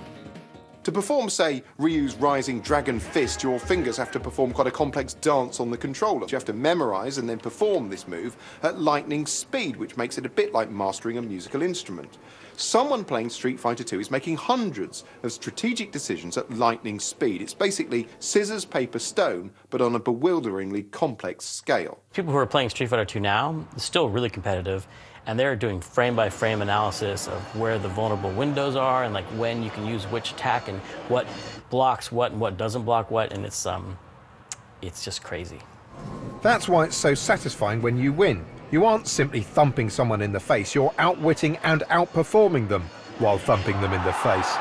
To perform, say, Ryu's Rising Dragon Fist, your fingers have to perform quite a complex dance on the controller. You have to memorise and then perform this move at lightning speed, which makes it a bit like mastering a musical instrument. Someone playing Street Fighter 2 is making hundreds of strategic decisions at lightning speed. It's basically scissors, paper, stone, but on a bewilderingly complex scale. People who are playing Street Fighter 2 now, it's still really competitive, and they're doing frame-by-frame analysis of where the vulnerable windows are and like when you can use which attack and what blocks what and what doesn't block what, and it's just crazy. That's why it's so satisfying when you win. You aren't simply thumping someone in the face, you're outwitting and outperforming them while thumping them in the face.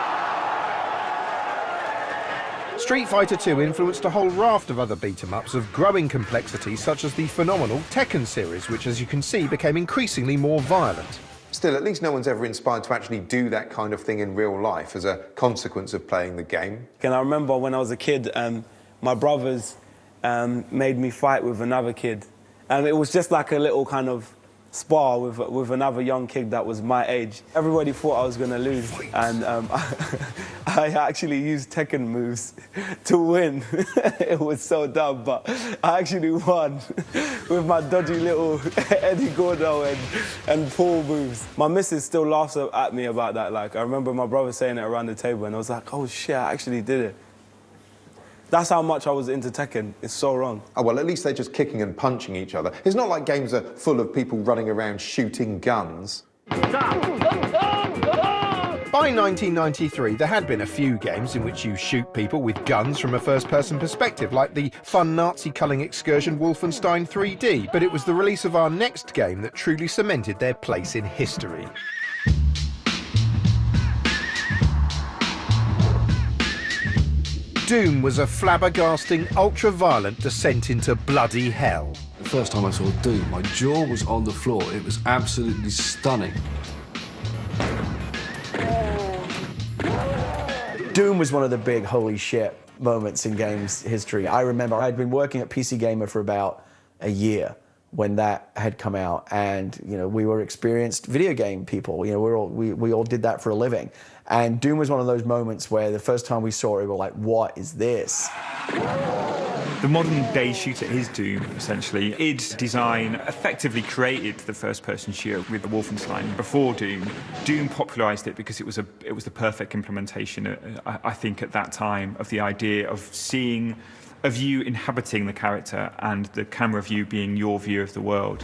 Street Fighter 2 influenced a whole raft of other beat-em-ups of growing complexity, such as the phenomenal Tekken series, which, as you can see, became increasingly more violent. Still, at least no one's ever inspired to actually do that kind of thing in real life as a consequence of playing the game. And I remember when I was a kid, my brothers made me fight with another kid. It was just like a little kind of spar with another young kid that was my age. Everybody thought I was going to lose, and I actually used Tekken moves to win. It was so dumb, but I actually won with my dodgy little Eddie Gordo and Paul moves. My missus still laughs at me about that. Like, I remember my brother saying it around the table, and I was like, oh shit, I actually did it. That's how much I was into Tekken. It's so wrong. Oh, well, at least they're just kicking and punching each other. It's not like games are full of people running around shooting guns. By 1993, there had been a few games in which you shoot people with guns from a first-person perspective, like the fun Nazi-culling excursion Wolfenstein 3D, but it was the release of our next game that truly cemented their place in history. Doom was a flabbergasting, ultra-violent descent into bloody hell. The first time I saw Doom, my jaw was on the floor. It was absolutely stunning. Doom was one of the big holy shit moments in games history. I remember I'd been working at PC Gamer for about a year when that had come out, and we were experienced video game people. We all did that for a living, and Doom was one of those moments where the first time we saw it, we were like, "What is this?" The modern day shooter is Doom, essentially. id Design effectively created the first-person shooter with the Wolfenstein before Doom. Doom popularised it because it was the perfect implementation, I think, at that time, of the idea of seeing of you inhabiting the character and the camera view being your view of the world.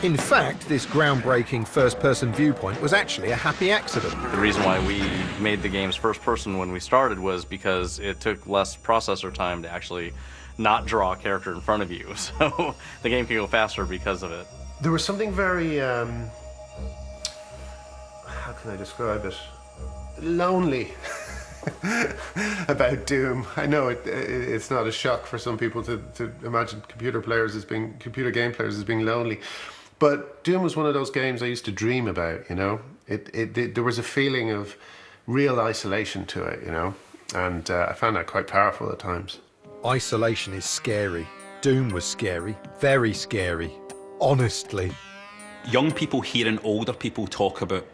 In fact, this groundbreaking first-person viewpoint was actually a happy accident. The reason why we made the games first-person when we started was because it took less processor time to actually not draw a character in front of you. So the game can go faster because of it. There was something very, how can I describe it? Lonely about Doom. I know it's not a shock for some people to imagine computer game players as being lonely. But Doom was one of those games I used to dream about, there was a feeling of real isolation to it, and I found that quite powerful at times. Isolation is scary. Doom was scary, very scary, honestly. Young people hearing older people talk about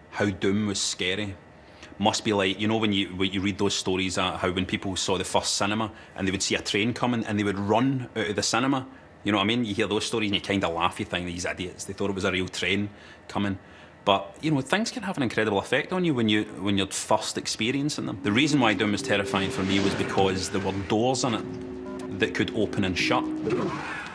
how Doom was scary must be like, when you read those stories how when people saw the first cinema and they would see a train coming and they would run out of the cinema. You know what I mean? You hear those stories and you kind of laugh, you think, these idiots, they thought it was a real train coming. But, things can have an incredible effect on you when you're first experiencing them. The reason why Doom was terrifying for me was because there were doors in it that could open and shut.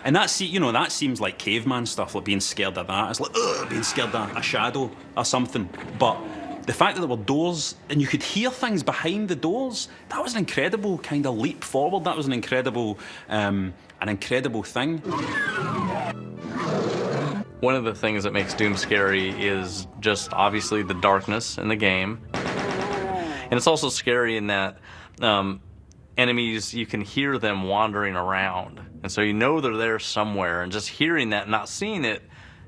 And that seems like caveman stuff, like being scared of that. It's like, being scared of a shadow or something. But the fact that there were doors and you could hear things behind the doors, that was an incredible kind of leap forward. That was an incredible thing. One of the things that makes Doom scary is just obviously the darkness in the game. And it's also scary in that enemies, you can hear them wandering around. And so they're there somewhere, and just hearing that and not seeing it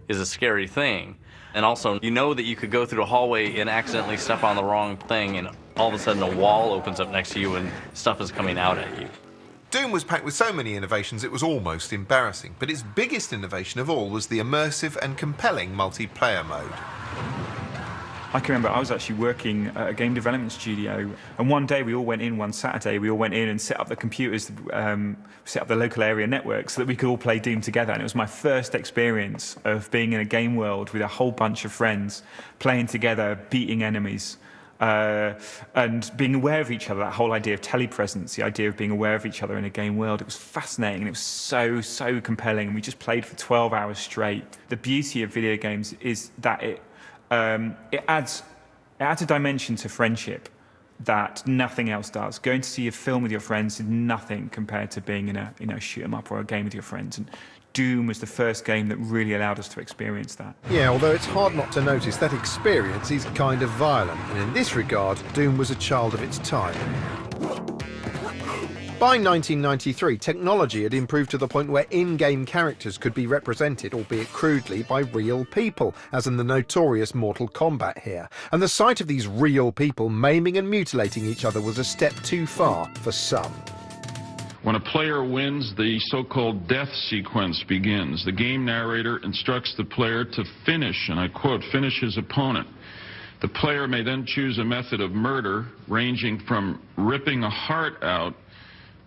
is a scary thing. And also, that you could go through a hallway and accidentally step on the wrong thing, and all of a sudden a wall opens up next to you and stuff is coming out at you. Doom was packed with so many innovations it was almost embarrassing, but its biggest innovation of all was the immersive and compelling multiplayer mode. I can remember I was actually working at a game development studio, and one day one Saturday we all went in and set up the computers, set up the local area network so that we could all play Doom together. And it was my first experience of being in a game world with a whole bunch of friends, playing together, beating enemies, and being aware of each other. That whole idea of telepresence, the idea of being aware of each other in a game world, it was fascinating, and it was so compelling, and we just played for 12 hours straight. The beauty of video games is that it adds a dimension to friendship that nothing else does. Going to see a film with your friends is nothing compared to being in a shoot 'em up or a game with your friends. And Doom was the first game that really allowed us to experience that. Yeah, although it's hard not to notice that experience is kind of violent, and in this regard, Doom was a child of its time. By 1993, technology had improved to the point where in-game characters could be represented, albeit crudely, by real people, as in the notorious Mortal Kombat here. And the sight of these real people maiming and mutilating each other was a step too far for some. When a player wins, the so-called death sequence begins. The game narrator instructs the player to finish, and I quote, finish his opponent. The player may then choose a method of murder, ranging from ripping a heart out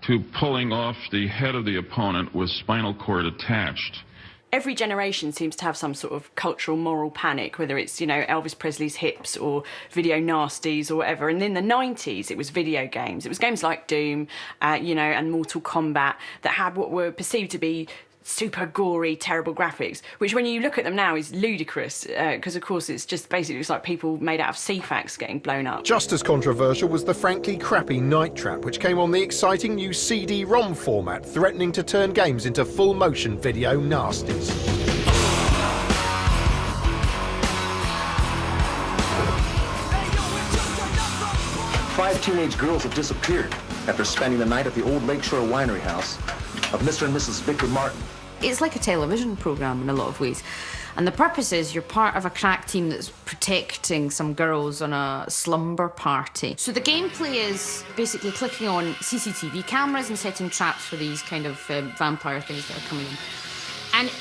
to pulling off the head of the opponent with spinal cord attached. Every generation seems to have some sort of cultural moral panic, whether it's, Elvis Presley's hips or video nasties or whatever. And in the 90s, it was video games. It was games like Doom, and Mortal Kombat that had what were perceived to be super gory, terrible graphics, which when you look at them now is ludicrous, because of course it's like people made out of CFAX getting blown up. Just as controversial was the frankly crappy Night Trap, which came on the exciting new CD-ROM format, threatening to turn games into full-motion video nasties. Prior teenage girls have disappeared after spending the night at the old Lakeshore Winery house of Mr. and Mrs. Victor Martin. It's like a television programme in a lot of ways. And the purpose is you're part of a crack team that's protecting some girls on a slumber party. So the gameplay is basically clicking on CCTV cameras and setting traps for these kind of vampire things that are coming in. And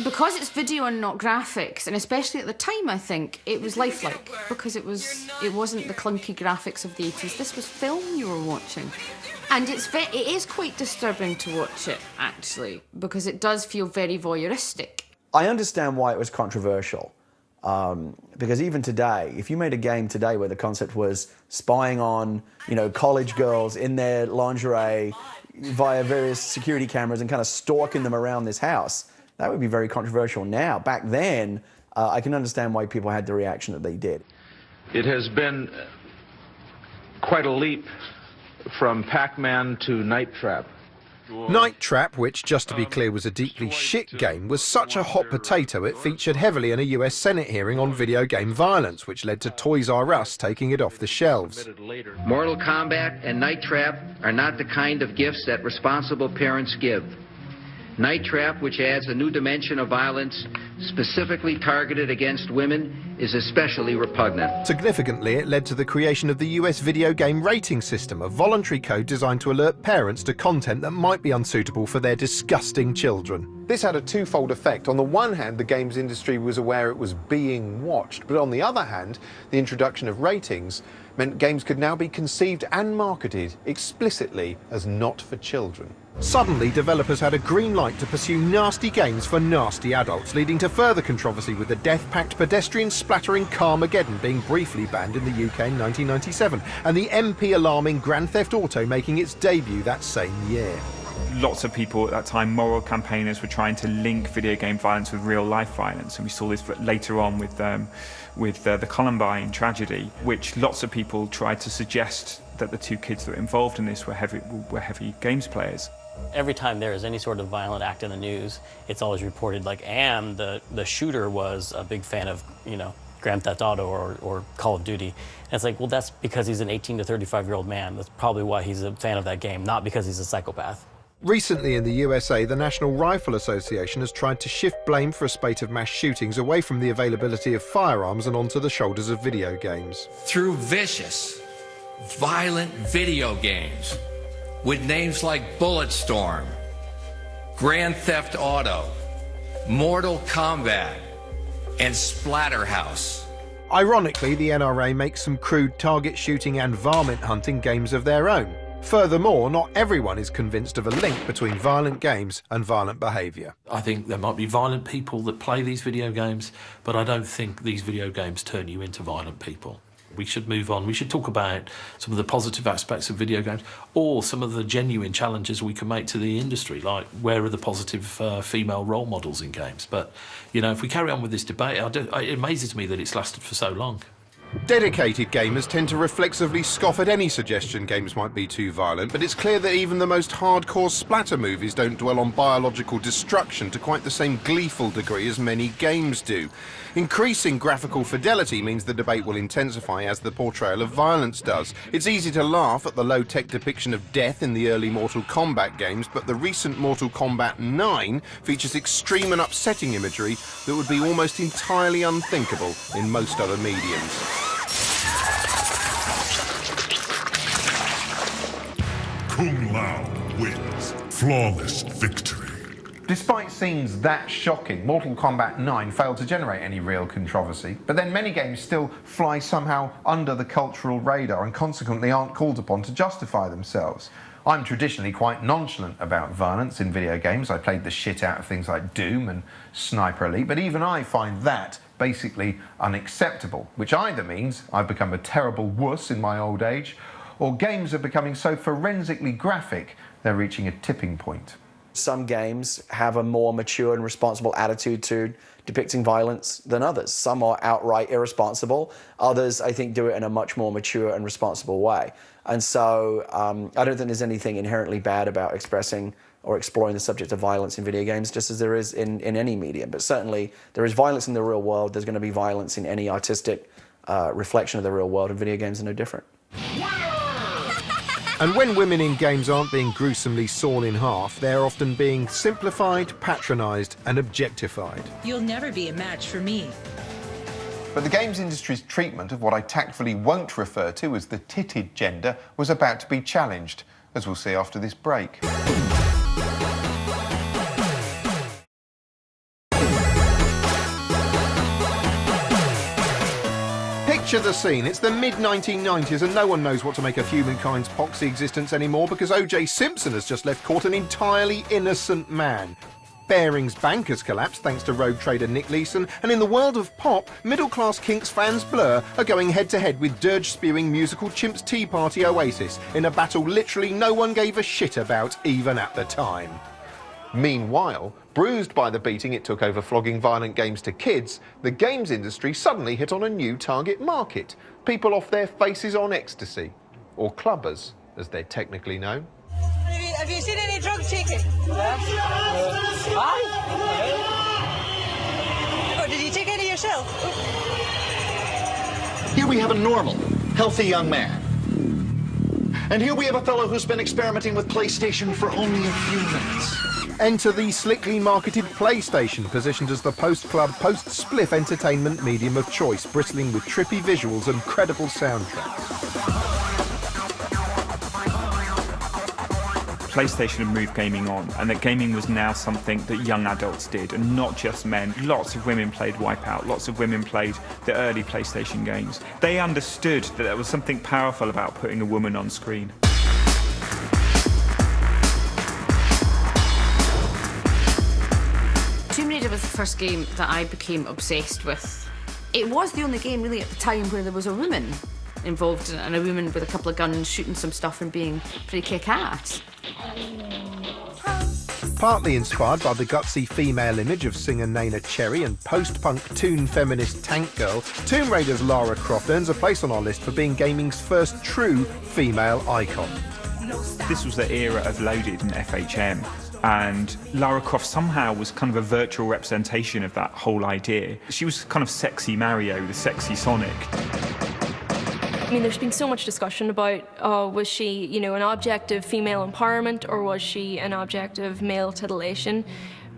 because it's video and not graphics, and especially at the time, I think, it was lifelike, because it wasn't the clunky graphics of the 80s. This was film you were watching. And it is quite disturbing to watch it, actually, because it does feel very voyeuristic. I understand why it was controversial, because even today, if you made a game today where the concept was spying on, college girls in their lingerie via various security cameras and kind of stalking them around this house, that would be very controversial now. Back then, I can understand why people had the reaction that they did. It has been quite a leap from Pac-Man to Night Trap. Night Trap, which, just to be clear, was a deeply shit game, was such a hot potato it featured heavily in a US Senate hearing on video game violence, which led to Toys R Us taking it off the shelves. Mortal Kombat and Night Trap are not the kind of gifts that responsible parents give. Night Trap, which adds a new dimension of violence specifically targeted against women, is especially repugnant. Significantly, it led to the creation of the US video game rating system, a voluntary code designed to alert parents to content that might be unsuitable for their disgusting children. This had a twofold effect. On the one hand, the games industry was aware it was being watched, but on the other hand, the introduction of ratings meant games could now be conceived and marketed explicitly as not for children. Suddenly, developers had a green light to pursue nasty games for nasty adults, leading to further controversy with the death-packed pedestrian splattering Carmageddon being briefly banned in the UK in 1997, and the MP-alarming Grand Theft Auto making its debut that same year. Lots of people at that time, moral campaigners, were trying to link video game violence with real-life violence, and we saw this later on with the Columbine tragedy, which lots of people tried to suggest that the two kids that were involved in this were heavy games players. Every time there is any sort of violent act in the news, it's always reported like, and the shooter was a big fan of, Grand Theft Auto or Call of Duty. And it's like, well, that's because he's an 18 to 35-year-old man. That's probably why he's a fan of that game, not because he's a psychopath. Recently in the USA, the National Rifle Association has tried to shift blame for a spate of mass shootings away from the availability of firearms and onto the shoulders of video games. Through vicious, violent video games with names like Bulletstorm, Grand Theft Auto, Mortal Kombat, and Splatterhouse. Ironically, the NRA makes some crude target shooting and varmint hunting games of their own. Furthermore, not everyone is convinced of a link between violent games and violent behaviour. I think there might be violent people that play these video games, but I don't think these video games turn you into violent people. We should move on. We should talk about some of the positive aspects of video games, or some of the genuine challenges we can make to the industry, like where are the positive female role models in games. But, if we carry on with this debate, it amazes me that it's lasted for so long. Dedicated gamers tend to reflexively scoff at any suggestion games might be too violent, but it's clear that even the most hardcore splatter movies don't dwell on biological destruction to quite the same gleeful degree as many games do. Increasing graphical fidelity means the debate will intensify as the portrayal of violence does. It's easy to laugh at the low-tech depiction of death in the early Mortal Kombat games, but the recent Mortal Kombat 9 features extreme and upsetting imagery that would be almost entirely unthinkable in most other mediums. Kung Lao wins. Flawless victory. Despite scenes that shocking, Mortal Kombat 9 failed to generate any real controversy, but then many games still fly somehow under the cultural radar and consequently aren't called upon to justify themselves. I'm traditionally quite nonchalant about violence in video games. I played the shit out of things like Doom and Sniper Elite, but even I find that basically unacceptable, which either means I've become a terrible wuss in my old age, or games are becoming so forensically graphic they're reaching a tipping point. Some games have a more mature and responsible attitude to depicting violence than others. Some are outright irresponsible. Others, I think, do it in a much more mature and responsible way. And so I don't think there's anything inherently bad about expressing or exploring the subject of violence in video games, just as there is in any medium. But certainly there is violence in the real world. There's going to be violence in any artistic reflection of the real world, and video games are no different. And when women in games aren't being gruesomely sawn in half, they're often being simplified, patronised and objectified. You'll never be a match for me. But the games industry's treatment of what I tactfully won't refer to as the titted gender was about to be challenged, as we'll see after this break. Picture the scene. It's the mid-1990s and no one knows what to make of humankind's poxy existence anymore because O.J. Simpson has just left court an entirely innocent man. Baring's Bank has collapsed thanks to rogue trader Nick Leeson, and in the world of pop, middle-class Kinks fans Blur are going head-to-head with dirge-spewing musical chimps Tea Party Oasis in a battle literally no one gave a shit about even at the time. Meanwhile, bruised by the beating it took over flogging violent games to kids, the games industry suddenly hit on a new target market. People off their faces on ecstasy. Or clubbers, as they're technically known. Have you seen any drug taking? Oh, did you take any yourself? Here we have a normal, healthy young man. And here we have a fellow who's been experimenting with PlayStation for only a few minutes. Enter the slickly marketed PlayStation, positioned as the post-club, post-spliff entertainment medium of choice, bristling with trippy visuals and credible soundtracks. PlayStation had moved gaming on, and that gaming was now something that young adults did, and not just men. Lots of women played Wipeout, lots of women played the early PlayStation games. They understood that there was something powerful about putting a woman on screen. Tomb Raider was the first game that I became obsessed with. It was the only game really at the time where there was a woman involved in it, and a woman with a couple of guns shooting some stuff and being pretty kick-ass. Partly inspired by the gutsy female image of singer Nena Cherry and post-punk toon feminist Tank Girl, Tomb Raider's Lara Croft earns a place on our list for being gaming's first true female icon. This was the era of loaded and FHM, and Lara Croft somehow was kind of a virtual representation of that whole idea. She was kind of sexy Mario, the sexy Sonic. I mean, there's been so much discussion about, was she, you know, an object of female empowerment or was she an object of male titillation?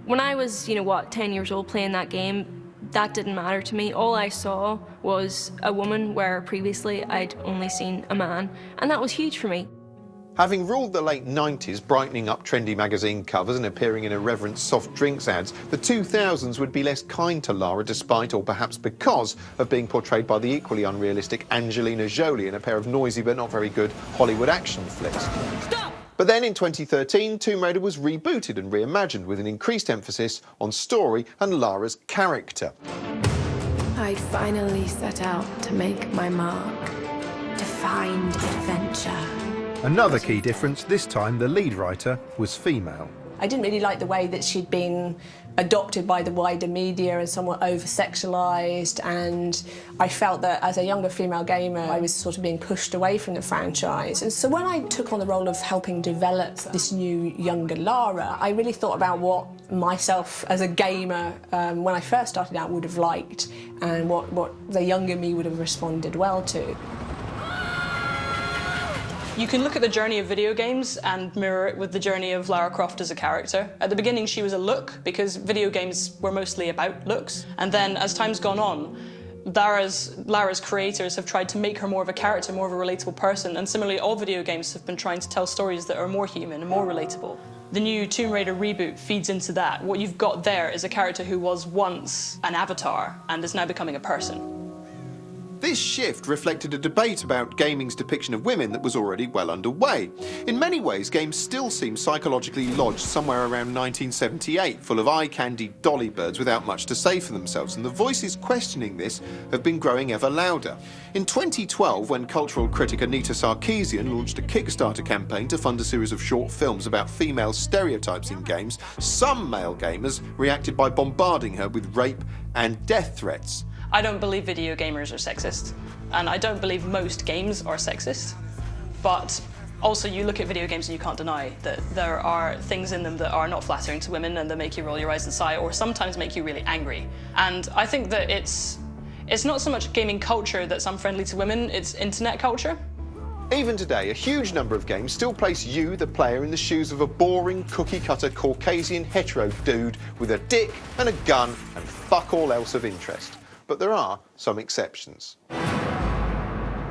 When I was, 10 years old playing that game, that didn't matter to me. All I saw was a woman where previously I'd only seen a man, and that was huge for me. Having ruled the late 90s, brightening up trendy magazine covers and appearing in irreverent soft drinks ads, the 2000s would be less kind to Lara despite, or perhaps because, of being portrayed by the equally unrealistic Angelina Jolie in a pair of noisy but not very good Hollywood action flicks. Stop! But then in 2013, Tomb Raider was rebooted and reimagined with an increased emphasis on story and Lara's character. I'd finally set out to make my mark, to find adventure. Another key difference, this time the lead writer was female. I didn't really like the way that she'd been adopted by the wider media and somewhat over-sexualised, and I felt that as a younger female gamer I was sort of being pushed away from the franchise. And so when I took on the role of helping develop this new younger Lara, I really thought about what myself as a gamer when I first started out would have liked and what the younger me would have responded well to. You can look at the journey of video games and mirror it with the journey of Lara Croft as a character. At the beginning, she was a look, because video games were mostly about looks. And then, as time's gone on, Lara's creators have tried to make her more of a character, more of a relatable person. And similarly, all video games have been trying to tell stories that are more human and more relatable. The new Tomb Raider reboot feeds into that. What you've got there is a character who was once an avatar and is now becoming a person. This shift reflected a debate about gaming's depiction of women that was already well underway. In many ways, games still seem psychologically lodged somewhere around 1978, full of eye-candy dolly birds without much to say for themselves, and the voices questioning this have been growing ever louder. In 2012, when cultural critic Anita Sarkeesian launched a Kickstarter campaign to fund a series of short films about female stereotypes in games, some male gamers reacted by bombarding her with rape and death threats. I don't believe video gamers are sexist, and I don't believe most games are sexist, but also you look at video games and you can't deny that there are things in them that are not flattering to women and that make you roll your eyes and sigh, or sometimes make you really angry. And I think that it's not so much gaming culture that's unfriendly to women, it's internet culture. Even today, a huge number of games still place you, the player, in the shoes of a boring, cookie-cutter, Caucasian hetero dude with a dick and a gun and fuck all else of interest. But there are some exceptions.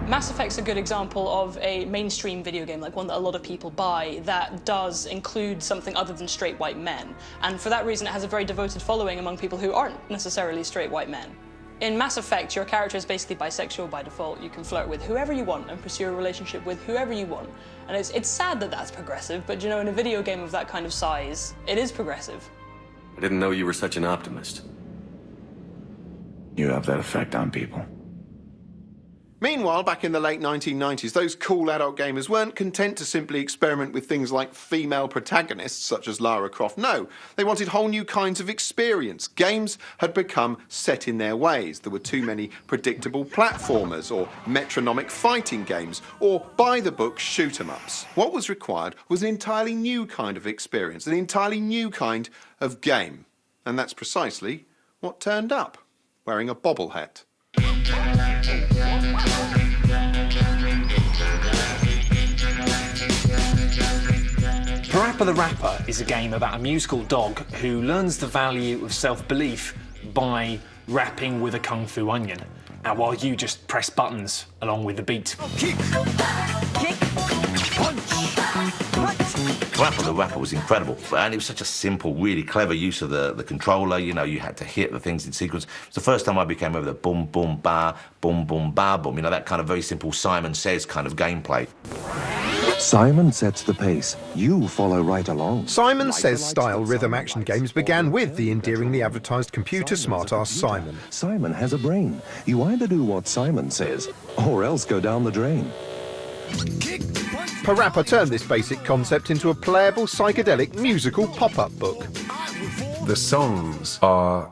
Mass Effect's a good example of a mainstream video game, like one that a lot of people buy, that does include something other than straight white men. And for that reason, it has a very devoted following among people who aren't necessarily straight white men. In Mass Effect, your character is basically bisexual by default. You can flirt with whoever you want and pursue a relationship with whoever you want. And it's sad that that's progressive, but you know, in a video game of that kind of size, it is progressive. I didn't know you were such an optimist. You have that effect on people. Meanwhile, back in the late 1990s, those cool adult gamers weren't content to simply experiment with things like female protagonists, such as Lara Croft. No, they wanted whole new kinds of experience. Games had become set in their ways. There were too many predictable platformers, or metronomic fighting games, or by-the-book shoot-em-ups. What was required was an entirely new kind of experience, an entirely new kind of game. And that's precisely what turned up, wearing a bobble hat. Parappa the Rapper is a game about a musical dog who learns the value of self-belief by rapping with a kung fu onion, and while you just press buttons along with the beat. Kick, punch, punch. Parappa the Rapper was incredible, and it was such a simple, really clever use of the controller. You know, you had to hit the things in sequence. It's the first time I became over the boom, boom, ba, boom, boom, ba, boom. You know, that kind of very simple Simon Says kind of gameplay. Simon sets the pace. You follow right along. Simon Says style rhythm action games began with the endearingly advertised computer smart-ass Simon. Simon has a brain. You either do what Simon says, or else go down the drain. Parappa turned this basic concept into a playable psychedelic musical pop-up book. The songs are...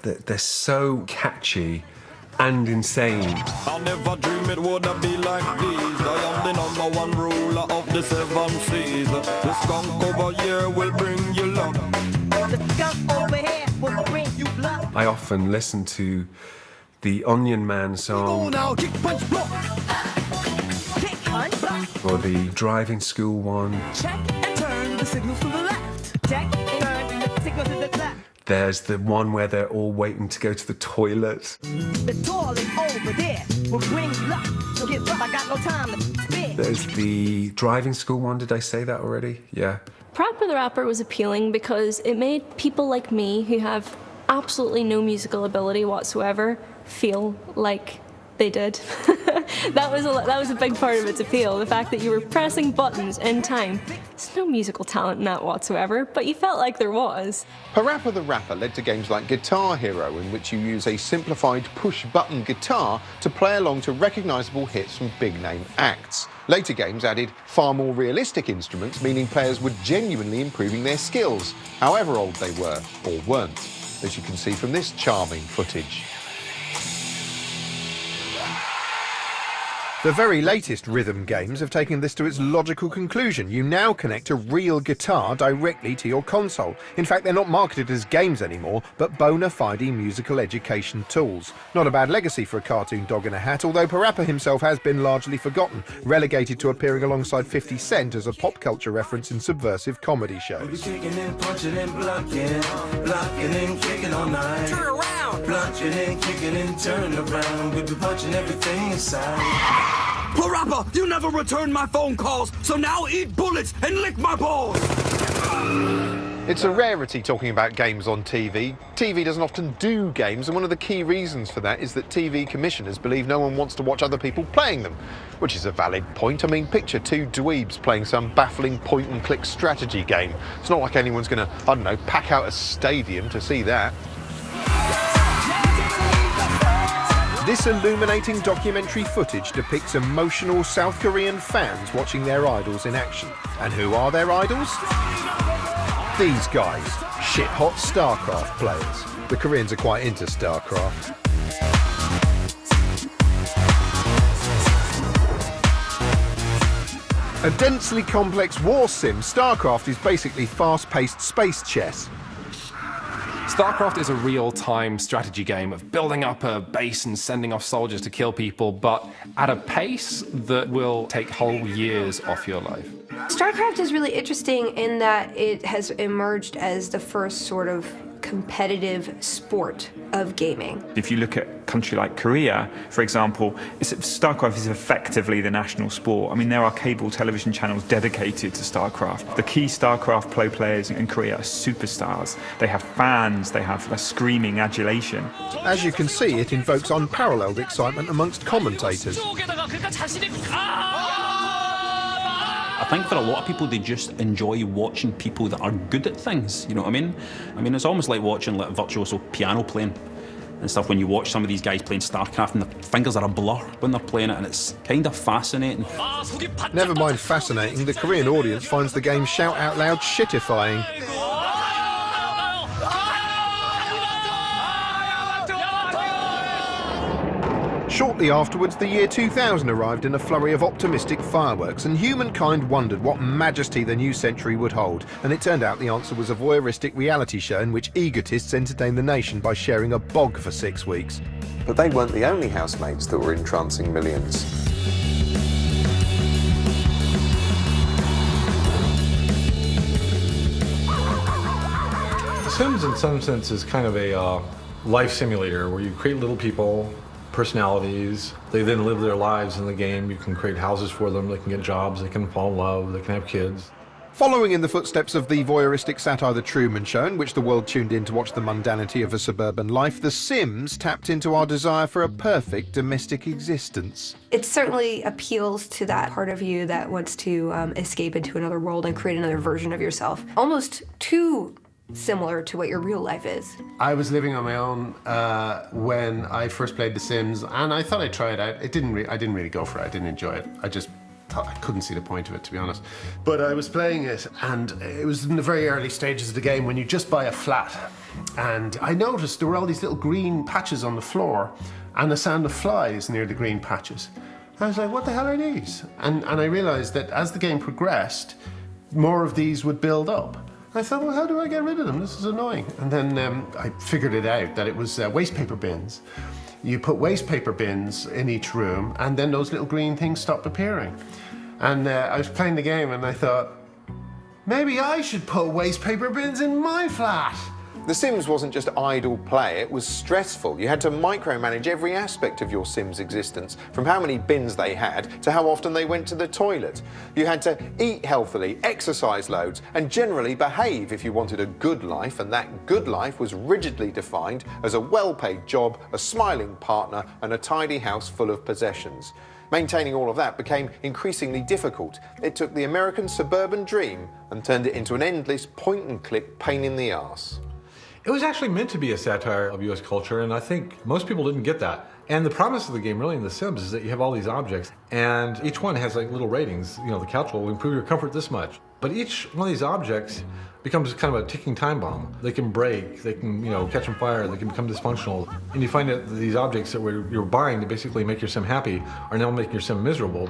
they're so catchy and insane. I'll never dream it would be like these. I am the #1 ruler of the 7 seas. The skunk over here will bring you luck. The skunk over here will bring you luck. I often listen to the Onion Man song, Kick, punch, block. Kick, punch, block. or the driving school one. Check and turn the signals to the left. Check and turn the signals to the left. There's the one where they're all waiting to go to the toilet. The toilet over there will bring you luck. So get up, I got no time to spare. There's the driving school one. Did I say that already? Yeah. Parappa the Rapper was appealing because it made people like me who have absolutely no musical ability whatsoever feel like they did. that was a big part of its appeal, the fact that you were pressing buttons in time. There's no musical talent in that whatsoever, but you felt like there was. Parappa the Rapper led to games like Guitar Hero, in which you use a simplified push-button guitar to play along to recognisable hits from big-name acts. Later games added far more realistic instruments, meaning players were genuinely improving their skills, however old they were or weren't, as you can see from this charming footage. The very latest rhythm games have taken this to its logical conclusion. You now connect a real guitar directly to your console. In fact, they're not marketed as games anymore, but bona fide musical education tools. Not a bad legacy for a cartoon dog in a hat, although Parappa himself has been largely forgotten, relegated to appearing alongside 50 Cent as a pop culture reference in subversive comedy shows. Kicking and punching and blocking, blocking and kicking all night. Turn around! Blocking and kicking and turn around. We'll be punching everything inside. Parappa, you never returned my phone calls, so now eat bullets and lick my balls! It's a rarity talking about games on TV. TV doesn't often do games, and one of the key reasons for that is that TV commissioners believe no one wants to watch other people playing them, which is a valid point. I mean, picture two dweebs playing some baffling point-and-click strategy game. It's not like anyone's going to, I don't know, pack out a stadium to see that. This illuminating documentary footage depicts emotional South Korean fans watching their idols in action. And who are their idols? These guys, shit-hot StarCraft players. The Koreans are quite into StarCraft. A densely complex war sim, StarCraft is basically fast-paced space chess. StarCraft is a real-time strategy game of building up a base and sending off soldiers to kill people, but at a pace that will take whole years off your life. StarCraft is really interesting in that it has emerged as the first sort of competitive sport of gaming. If you look at a country like Korea, for example, StarCraft is effectively the national sport. I mean, there are cable television channels dedicated to StarCraft. The key StarCraft pro players in Korea are superstars. They have fans, they have a screaming adulation. As you can see, it invokes unparalleled excitement amongst commentators. I think for a lot of people, they just enjoy watching people that are good at things, you know what I mean? I mean, it's almost like watching like virtuoso piano playing and stuff when you watch some of these guys playing StarCraft and the fingers are a blur when they're playing it, and it's kind of fascinating. Never mind fascinating, the Korean audience finds the game shout-out-loud shitifying. Shortly afterwards, the year 2000 arrived in a flurry of optimistic fireworks, and humankind wondered what majesty the new century would hold. And it turned out the answer was a voyeuristic reality show in which egotists entertained the nation by sharing a bog for 6 weeks. But they weren't the only housemates that were entrancing millions. The Sims, in some sense, is kind of a life simulator where you create little people, personalities. They then live their lives in the game. You can create houses for them, they can get jobs, they can fall in love, they can have kids. Following in the footsteps of the voyeuristic satire The Truman Show, in which the world tuned in to watch the mundanity of a suburban life, The Sims tapped into our desire for a perfect domestic existence. It certainly appeals to that part of you that wants to escape into another world and create another version of yourself. Almost too similar to what your real life is. I was living on my own when I first played The Sims, and I thought I'd try it out. I didn't really go for it. I didn't enjoy it. I just thought I couldn't see the point of it, to be honest. But I was playing it, and it was in the very early stages of the game when you just buy a flat. And I noticed there were all these little green patches on the floor and the sound of flies near the green patches. I was like, what the hell are these? And I realized that as the game progressed, more of these would build up. I thought, well, how do I get rid of them? This is annoying. And then I figured it out, that it was waste paper bins. You put waste paper bins in each room, and then those little green things stopped appearing. And I was playing the game, and I thought, maybe I should put waste paper bins in my flat. The Sims wasn't just idle play, it was stressful. You had to micromanage every aspect of your Sims' existence, from how many bins they had to how often they went to the toilet. You had to eat healthily, exercise loads, and generally behave if you wanted a good life, and that good life was rigidly defined as a well-paid job, a smiling partner, and a tidy house full of possessions. Maintaining all of that became increasingly difficult. It took the American suburban dream and turned it into an endless point-and-click pain in the arse. It was actually meant to be a satire of US culture, and I think most people didn't get that. And the promise of the game, really, in The Sims, is that you have all these objects, and each one has like little ratings. You know, the couch will improve your comfort this much. But each one of these objects becomes kind of a ticking time bomb. They can break, they can, catch on fire, they can become dysfunctional. And you find that these objects that you're buying to basically make your sim happy are now making your sim miserable.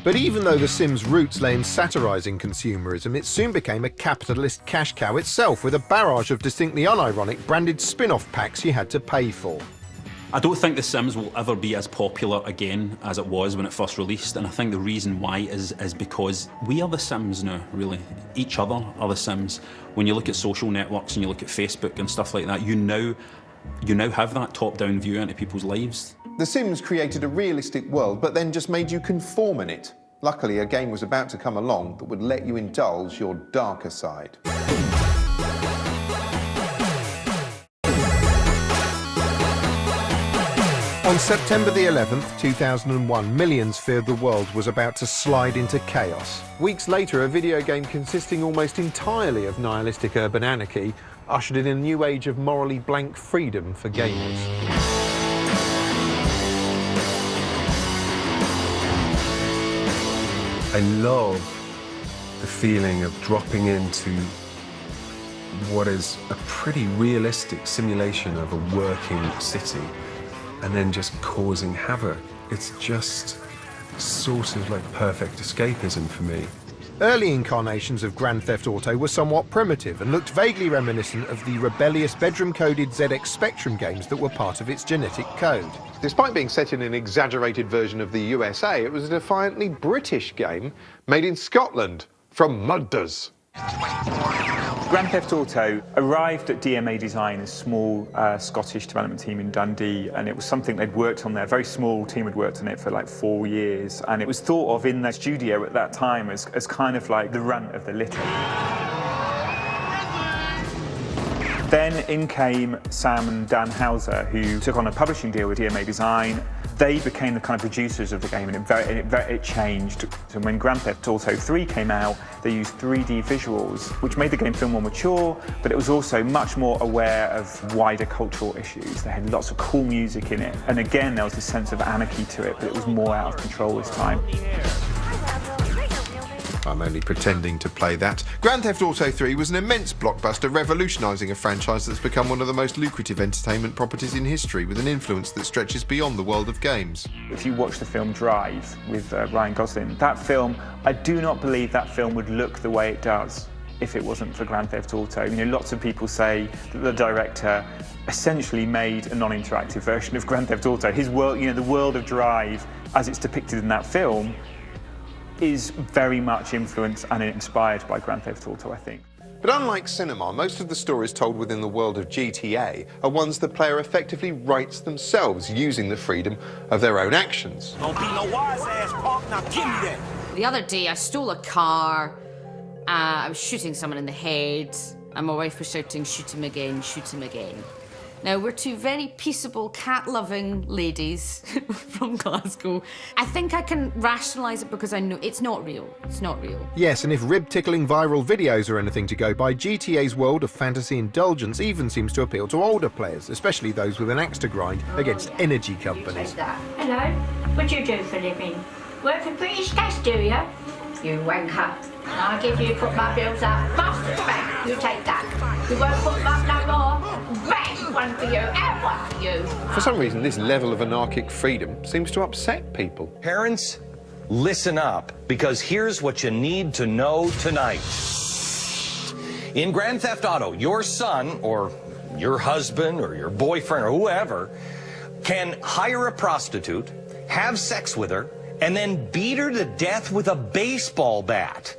But even though The Sims' roots lay in satirising consumerism, it soon became a capitalist cash cow itself, with a barrage of distinctly unironic branded spin-off packs you had to pay for. I don't think The Sims will ever be as popular again as it was when it first released, and I think the reason why is because we are The Sims now, really. Each other are The Sims. When you look at social networks and you look at Facebook and stuff like that, you now have that top-down view into people's lives. The Sims created a realistic world, but then just made you conform in it. Luckily, a game was about to come along that would let you indulge your darker side. On September the 11th, 2001, millions feared the world was about to slide into chaos. Weeks later, a video game consisting almost entirely of nihilistic urban anarchy ushered in a new age of morally blank freedom for gamers. I love the feeling of dropping into what is a pretty realistic simulation of a working city and then just causing havoc. It's just sort of like perfect escapism for me. Early incarnations of Grand Theft Auto were somewhat primitive and looked vaguely reminiscent of the rebellious bedroom-coded ZX Spectrum games that were part of its genetic code. Despite being set in an exaggerated version of the USA, it was a defiantly British game made in Scotland from mudders. Grand Theft Auto arrived at DMA Design, a small Scottish development team in Dundee, and it was something they'd worked on there. A very small team had worked on it for like 4 years, and it was thought of in their studio at that time as kind of like the runt of the litter. Then in came Sam and Dan Hauser, who took on a publishing deal with DMA Design. They became the kind of producers of the game, and it changed. And when Grand Theft Auto 3 came out, they used 3D visuals, which made the game feel more mature, but it was also much more aware of wider cultural issues. They had lots of cool music in it, and again, there was a sense of anarchy to it, but it was more out of control this time. I'm only pretending to play that. Grand Theft Auto 3 was an immense blockbuster, revolutionising a franchise that's become one of the most lucrative entertainment properties in history, with an influence that stretches beyond the world of games. If you watch the film Drive with Ryan Gosling, that film, I do not believe that film would look the way it does if it wasn't for Grand Theft Auto. You know, lots of people say that the director essentially made a non-interactive version of Grand Theft Auto. His world, you know, the world of Drive, as it's depicted in that film, is very much influenced and inspired by Grand Theft Auto, I think. But unlike cinema, most of the stories told within the world of GTA are ones the player effectively writes themselves, using the freedom of their own actions. Don't be no wise-ass punk, now give me that. The other day I stole a car, I was shooting someone in the head, and my wife was shouting, shoot him again, shoot him again. Now, we're two very peaceable, cat-loving ladies from Glasgow. I think I can rationalise it because I know it's not real. It's not real. Yes, and if rib-tickling viral videos are anything to go by, GTA's world of fantasy indulgence even seems to appeal to older players, especially those with an axe to grind against energy companies. Hello, what do you do for a living? Work for British Gas, do you? You wanker. I'll give you to put my bills up. Bastard, bang, you take that. You won't put them up no more. Bang, one for you and one for you. For some reason, this level of anarchic freedom seems to upset people. Parents, listen up, because here's what you need to know tonight. In Grand Theft Auto, your son, or your husband, or your boyfriend, or whoever, can hire a prostitute, have sex with her, and then beat her to death with a baseball bat.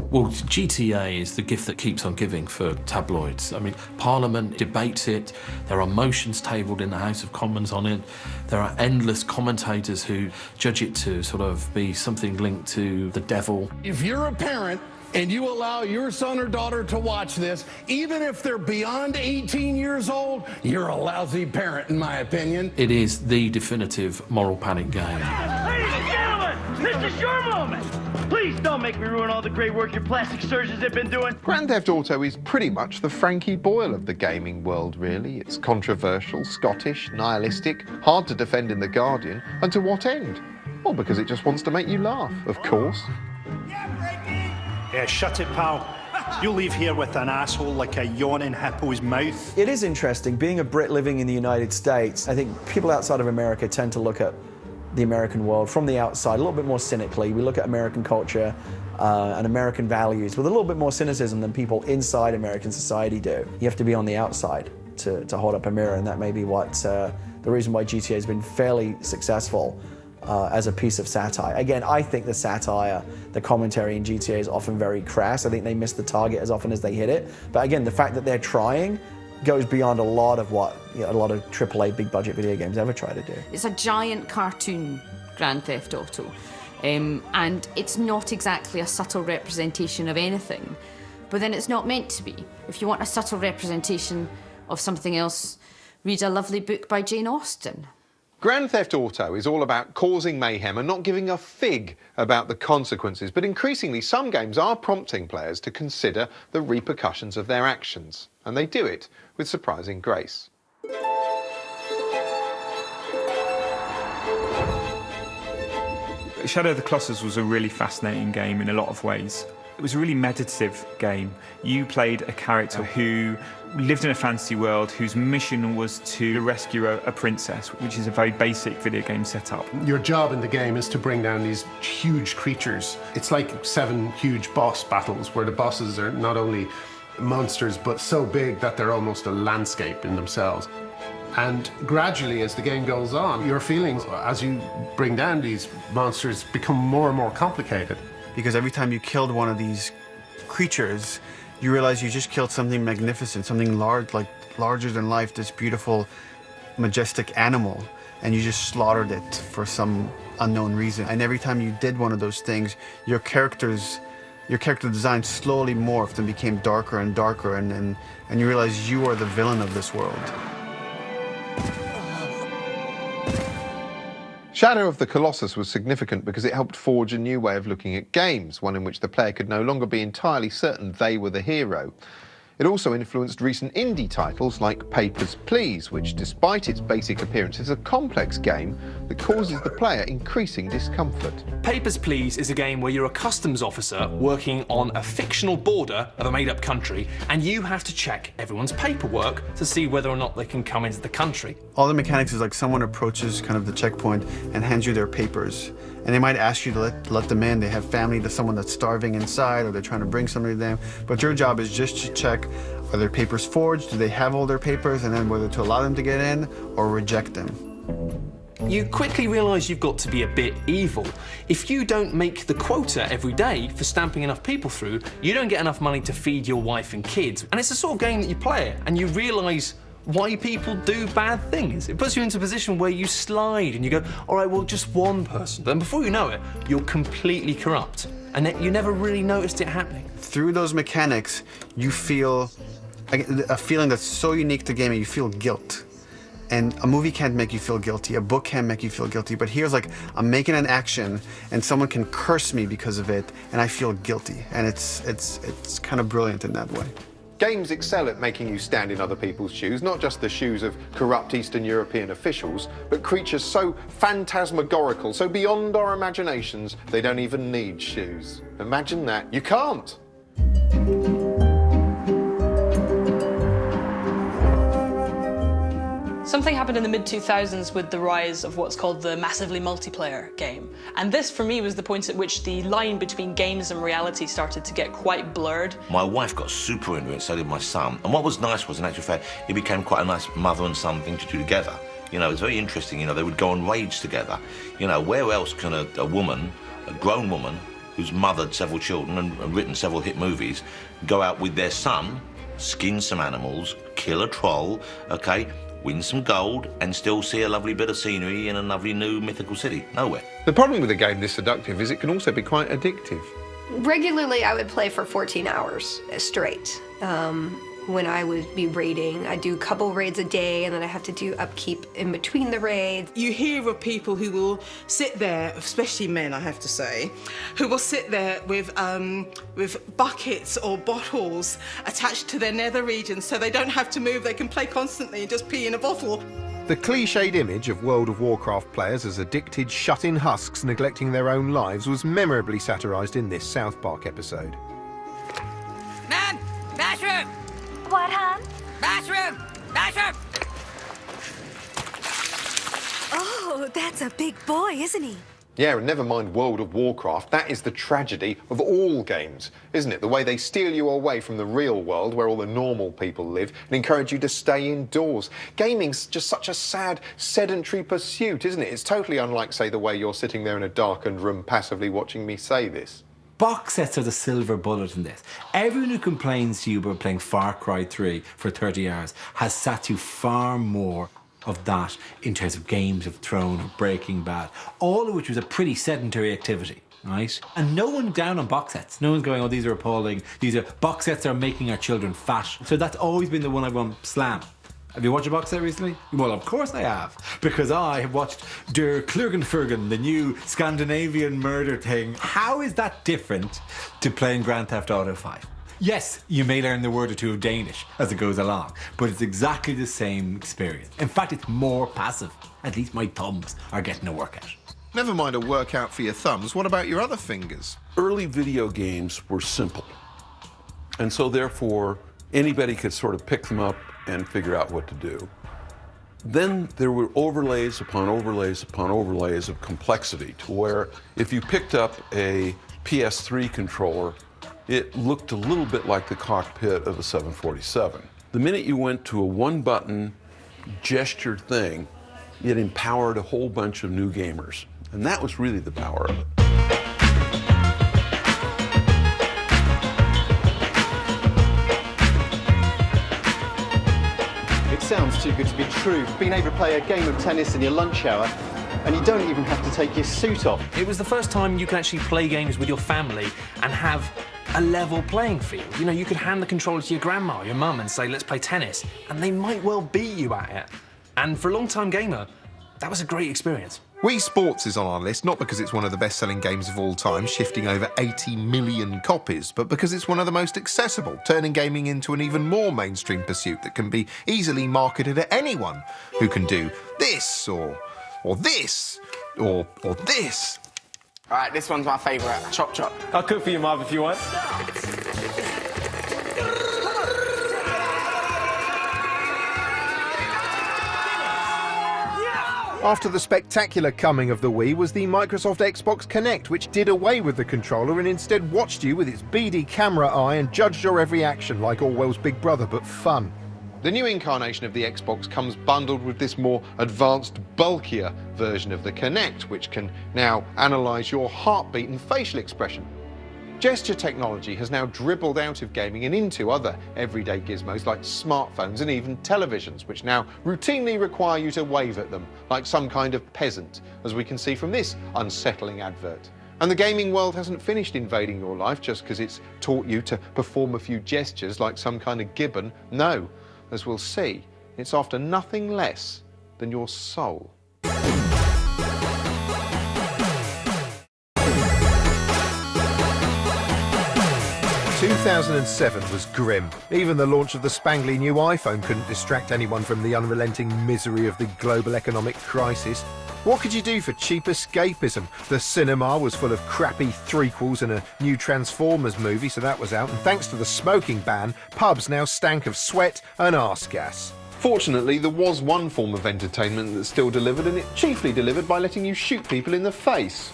Well, GTA is the gift that keeps on giving for tabloids. I mean, Parliament debates it, there are motions tabled in the House of Commons on it, there are endless commentators who judge it to sort of be something linked to the devil. If you're a parent and you allow your son or daughter to watch this, even if they're beyond 18 years old, you're a lousy parent, in my opinion. It is the definitive moral panic game. Ladies and gentlemen, this is your moment. Please don't make me ruin all the great work your plastic surgeons have been doing. Grand Theft Auto is pretty much the Frankie Boyle of the gaming world, really. It's controversial, Scottish, nihilistic, hard to defend in The Guardian, and to what end? Well, because it just wants to make you laugh, of course. Yeah, shut it, pal. You'll leave here with an asshole like a yawning hippo's mouth. It is interesting, being a Brit living in the United States, I think people outside of America tend to look at the American world from the outside a little bit more cynically. We look at American culture and American values with a little bit more cynicism than people inside American society do. You have to be on the outside to hold up a mirror, and that may be what the reason why GTA has been fairly successful as a piece of satire. Again, I think the satire, the commentary in GTA is often very crass. I think they miss the target as often as they hit it. But again, the fact that they're trying goes beyond a lot of what a lot of AAA big budget video games ever try to do. It's a giant cartoon, Grand Theft Auto, and it's not exactly a subtle representation of anything, but then it's not meant to be. If you want a subtle representation of something else, read a lovely book by Jane Austen. Grand Theft Auto is all about causing mayhem and not giving a fig about the consequences, but increasingly some games are prompting players to consider the repercussions of their actions, and they do it with surprising grace. Shadow of the Colossus was a really fascinating game in a lot of ways. It was a really meditative game. You played a character who lived in a fantasy world whose mission was to rescue a princess, which is a very basic video game setup. Your job in the game is to bring down these huge creatures. It's like 7 huge boss battles where the bosses are not only monsters but so big that they're almost a landscape in themselves. And gradually, as the game goes on, your feelings as you bring down these monsters become more and more complicated. Because every time you killed one of these creatures, you realize you just killed something magnificent, something large, like larger than life, this beautiful, majestic animal, and you just slaughtered it for some unknown reason. And every time you did one of those things, your character design slowly morphed and became darker and darker, and you realize you are the villain of this world. Shadow of the Colossus was significant because it helped forge a new way of looking at games, one in which the player could no longer be entirely certain they were the hero. It also influenced recent indie titles like Papers, Please, which, despite its basic appearance, is a complex game that causes the player increasing discomfort. Papers, Please is a game where you're a customs officer working on a fictional border of a made-up country, and you have to check everyone's paperwork to see whether or not they can come into the country. All the mechanics is like someone approaches kind of the checkpoint and hands you their papers. And they might ask you to let them in. They have family, there's someone that's starving inside, or they're trying to bring somebody to them. But your job is just to check, are their papers forged? Do they have all their papers? And then whether to allow them to get in or reject them. You quickly realise you've got to be a bit evil. If you don't make the quota every day for stamping enough people through, you don't get enough money to feed your wife and kids. And it's the sort of game that you play it, and you realise why people do bad things. It puts you into a position where you slide and you go, all right, well, just one person. Then before you know it, you're completely corrupt. And you never really noticed it happening. Through those mechanics, you feel a feeling that's so unique to gaming. You feel guilt. And a movie can't make you feel guilty, a book can't make you feel guilty, but here's like, I'm making an action and someone can curse me because of it, and I feel guilty. And it's kind of brilliant in that way. Games excel at making you stand in other people's shoes, not just the shoes of corrupt Eastern European officials, but creatures so phantasmagorical, so beyond our imaginations, they don't even need shoes. Imagine that. You can't. Something happened in the mid-2000s with the rise of what's called the massively multiplayer game. And this, for me, was the point at which the line between games and reality started to get quite blurred. My wife got super into it, so did my son. And what was nice was, in actual fact, it became quite a nice mother and son thing to do together. You know, it was very interesting. You know, they would go on raids together. You know, where else can a woman, a grown woman, who's mothered several children and written several hit movies, go out with their son, skin some animals, kill a troll, okay, win some gold, and still see a lovely bit of scenery in a lovely new mythical city? Nowhere. The problem with a game this seductive is it can also be quite addictive. Regularly, I would play for 14 hours straight. When I would be raiding, I'd do a couple raids a day, and then I have to do upkeep in between the raids. You hear of people who will sit there, especially men, I have to say, who will sit there with buckets or bottles attached to their nether regions so they don't have to move, they can play constantly and just pee in a bottle. The cliched image of World of Warcraft players as addicted, shut-in husks neglecting their own lives was memorably satirised in this South Park episode. Man, bathroom! What, hon? Bathroom! Bathroom! Oh, that's a big boy, isn't he? Yeah, and never mind World of Warcraft, that is the tragedy of all games, isn't it? The way they steal you away from the real world where all the normal people live and encourage you to stay indoors. Gaming's just such a sad, sedentary pursuit, isn't it? It's totally unlike, say, the way you're sitting there in a darkened room passively watching me say this. Box sets are the silver bullet in this. Everyone who complains to you about playing Far Cry 3 for 30 hours has sat you far more of that in terms of Games of Thrones or Breaking Bad, all of which was a pretty sedentary activity, right? And no one down on box sets. No one's going, oh, these are appalling. These are box sets that are making our children fat. So that's always been the one I want slam. Have you watched a box set recently? Well, of course I have, because I have watched Der Klugenfergen, the new Scandinavian murder thing. How is that different to playing Grand Theft Auto 5? Yes, you may learn the word or two of Danish as it goes along, but it's exactly the same experience. In fact, it's more passive. At least my thumbs are getting a workout. Never mind a workout for your thumbs, what about your other fingers? Early video games were simple. And so therefore, anybody could sort of pick them up and figure out what to do. Then there were overlays upon overlays upon overlays of complexity to where if you picked up a PS3 controller, it looked a little bit like the cockpit of a 747. The minute you went to a one-button gesture thing, it empowered a whole bunch of new gamers. And that was really the power of it. It sounds too good to be true. Being able to play a game of tennis in your lunch hour, and you don't even have to take your suit off. It was the first time you could actually play games with your family and have a level playing field. You know, you could hand the controller to your grandma or your mum and say, let's play tennis, and they might well beat you at it. And for a long-time gamer, that was a great experience. Wii Sports is on our list, not because it's one of the best-selling games of all time, shifting over 80 million copies, but because it's one of the most accessible, turning gaming into an even more mainstream pursuit that can be easily marketed at anyone who can do this, or this, or this. All right, this one's my favourite. Chop chop. I'll cook for you, Marv, if you want. After the spectacular coming of the Wii was the Microsoft Xbox Kinect, which did away with the controller and instead watched you with its beady camera eye and judged your every action like Orwell's Big Brother, but fun. The new incarnation of the Xbox comes bundled with this more advanced, bulkier version of the Kinect, which can now analyse your heartbeat and facial expression. Gesture technology has now dribbled out of gaming and into other everyday gizmos like smartphones and even televisions, which now routinely require you to wave at them like some kind of peasant, as we can see from this unsettling advert. And the gaming world hasn't finished invading your life just because it's taught you to perform a few gestures like some kind of gibbon. No, as we'll see, it's after nothing less than your soul. 2007 was grim. Even the launch of the spangly new iPhone couldn't distract anyone from the unrelenting misery of the global economic crisis. What could you do for cheap escapism? The cinema was full of crappy threequels and a new Transformers movie, so that was out. And thanks to the smoking ban, pubs now stank of sweat and arse gas. Fortunately, there was one form of entertainment that still delivered, and it chiefly delivered by letting you shoot people in the face.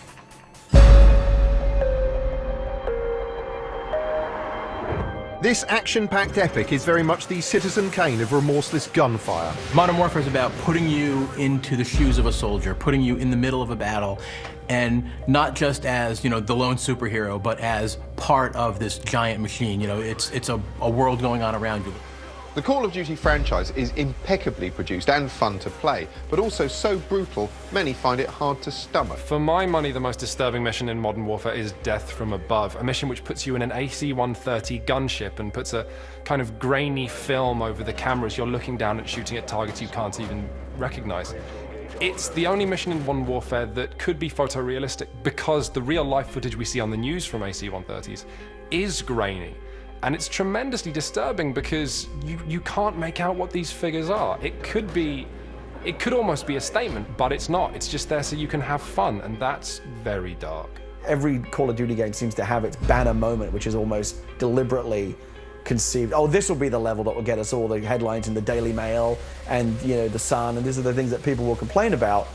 This action-packed epic is very much the Citizen Kane of remorseless gunfire. Modern Warfare is about putting you into the shoes of a soldier, putting you in the middle of a battle, and not just as, you know, the lone superhero, but as part of this giant machine. You know, it's a world going on around you. The Call of Duty franchise is impeccably produced and fun to play, but also so brutal, many find it hard to stomach. For my money, the most disturbing mission in Modern Warfare is Death from Above, a mission which puts you in an AC-130 gunship and puts a kind of grainy film over the cameras. You're looking down and shooting at targets you can't even recognize. It's the only mission in Modern Warfare that could be photorealistic because the real-life footage we see on the news from AC-130s is grainy. And it's tremendously disturbing because you can't make out what these figures are. It could almost be a statement, but it's not. It's just there so you can have fun, and that's very dark. Every Call of Duty game seems to have its banner moment, which is almost deliberately conceived. Oh, this will be the level that will get us all the headlines in the Daily Mail and, you know, the Sun, and these are the things that people will complain about.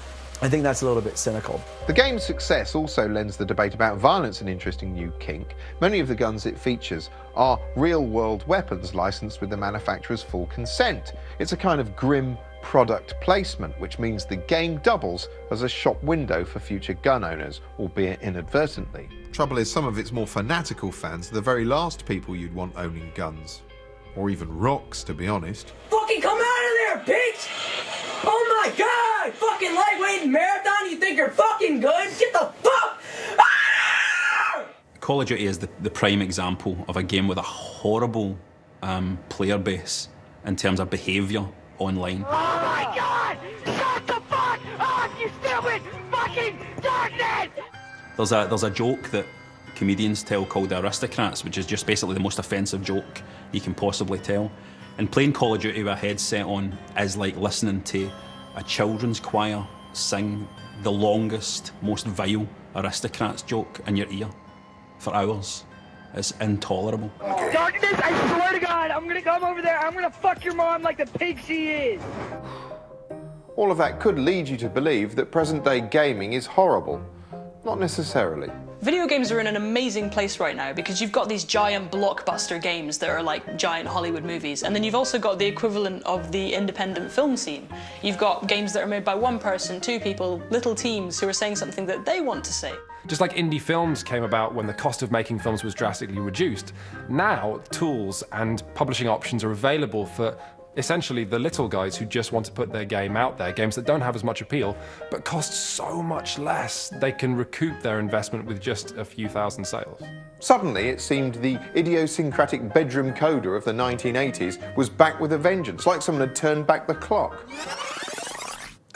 I think that's a little bit cynical. The game's success also lends the debate about violence an interesting new kink. Many of the guns it features are real-world weapons licensed with the manufacturer's full consent. It's a kind of grim product placement, which means the game doubles as a shop window for future gun owners, albeit inadvertently. Trouble is, some of its more fanatical fans are the very last people you'd want owning guns. Or even rocks, to be honest. Fucking come out of there, bitch! Oh my god! Fucking lightweight marathon, you think you're fucking good? Get the fuck out! Call of Duty is the prime example of a game with a horrible player base in terms of behaviour online. Oh my god! Shut the fuck up, you stupid fucking darkness! There's a joke that comedians tell called the Aristocrats, which is just basically the most offensive joke you can possibly tell. And playing Call of Duty with a headset on is like listening to a children's choir sing the longest, most vile aristocrats joke in your ear for hours. It's intolerable. Darkness, I swear to God, I'm gonna come over there, I'm gonna fuck your mom like the pig she is. All of that could lead you to believe that present-day gaming is horrible. Not necessarily. Video games are in an amazing place right now because you've got these giant blockbuster games that are like giant Hollywood movies, and then you've also got the equivalent of the independent film scene. You've got games that are made by one person, two people, little teams who are saying something that they want to say. Just like indie films came about when the cost of making films was drastically reduced, now tools and publishing options are available for essentially the little guys who just want to put their game out there, games that don't have as much appeal, but cost so much less. They can recoup their investment with just a few thousand sales. Suddenly, it seemed the idiosyncratic bedroom coder of the 1980s was back with a vengeance, like someone had turned back the clock.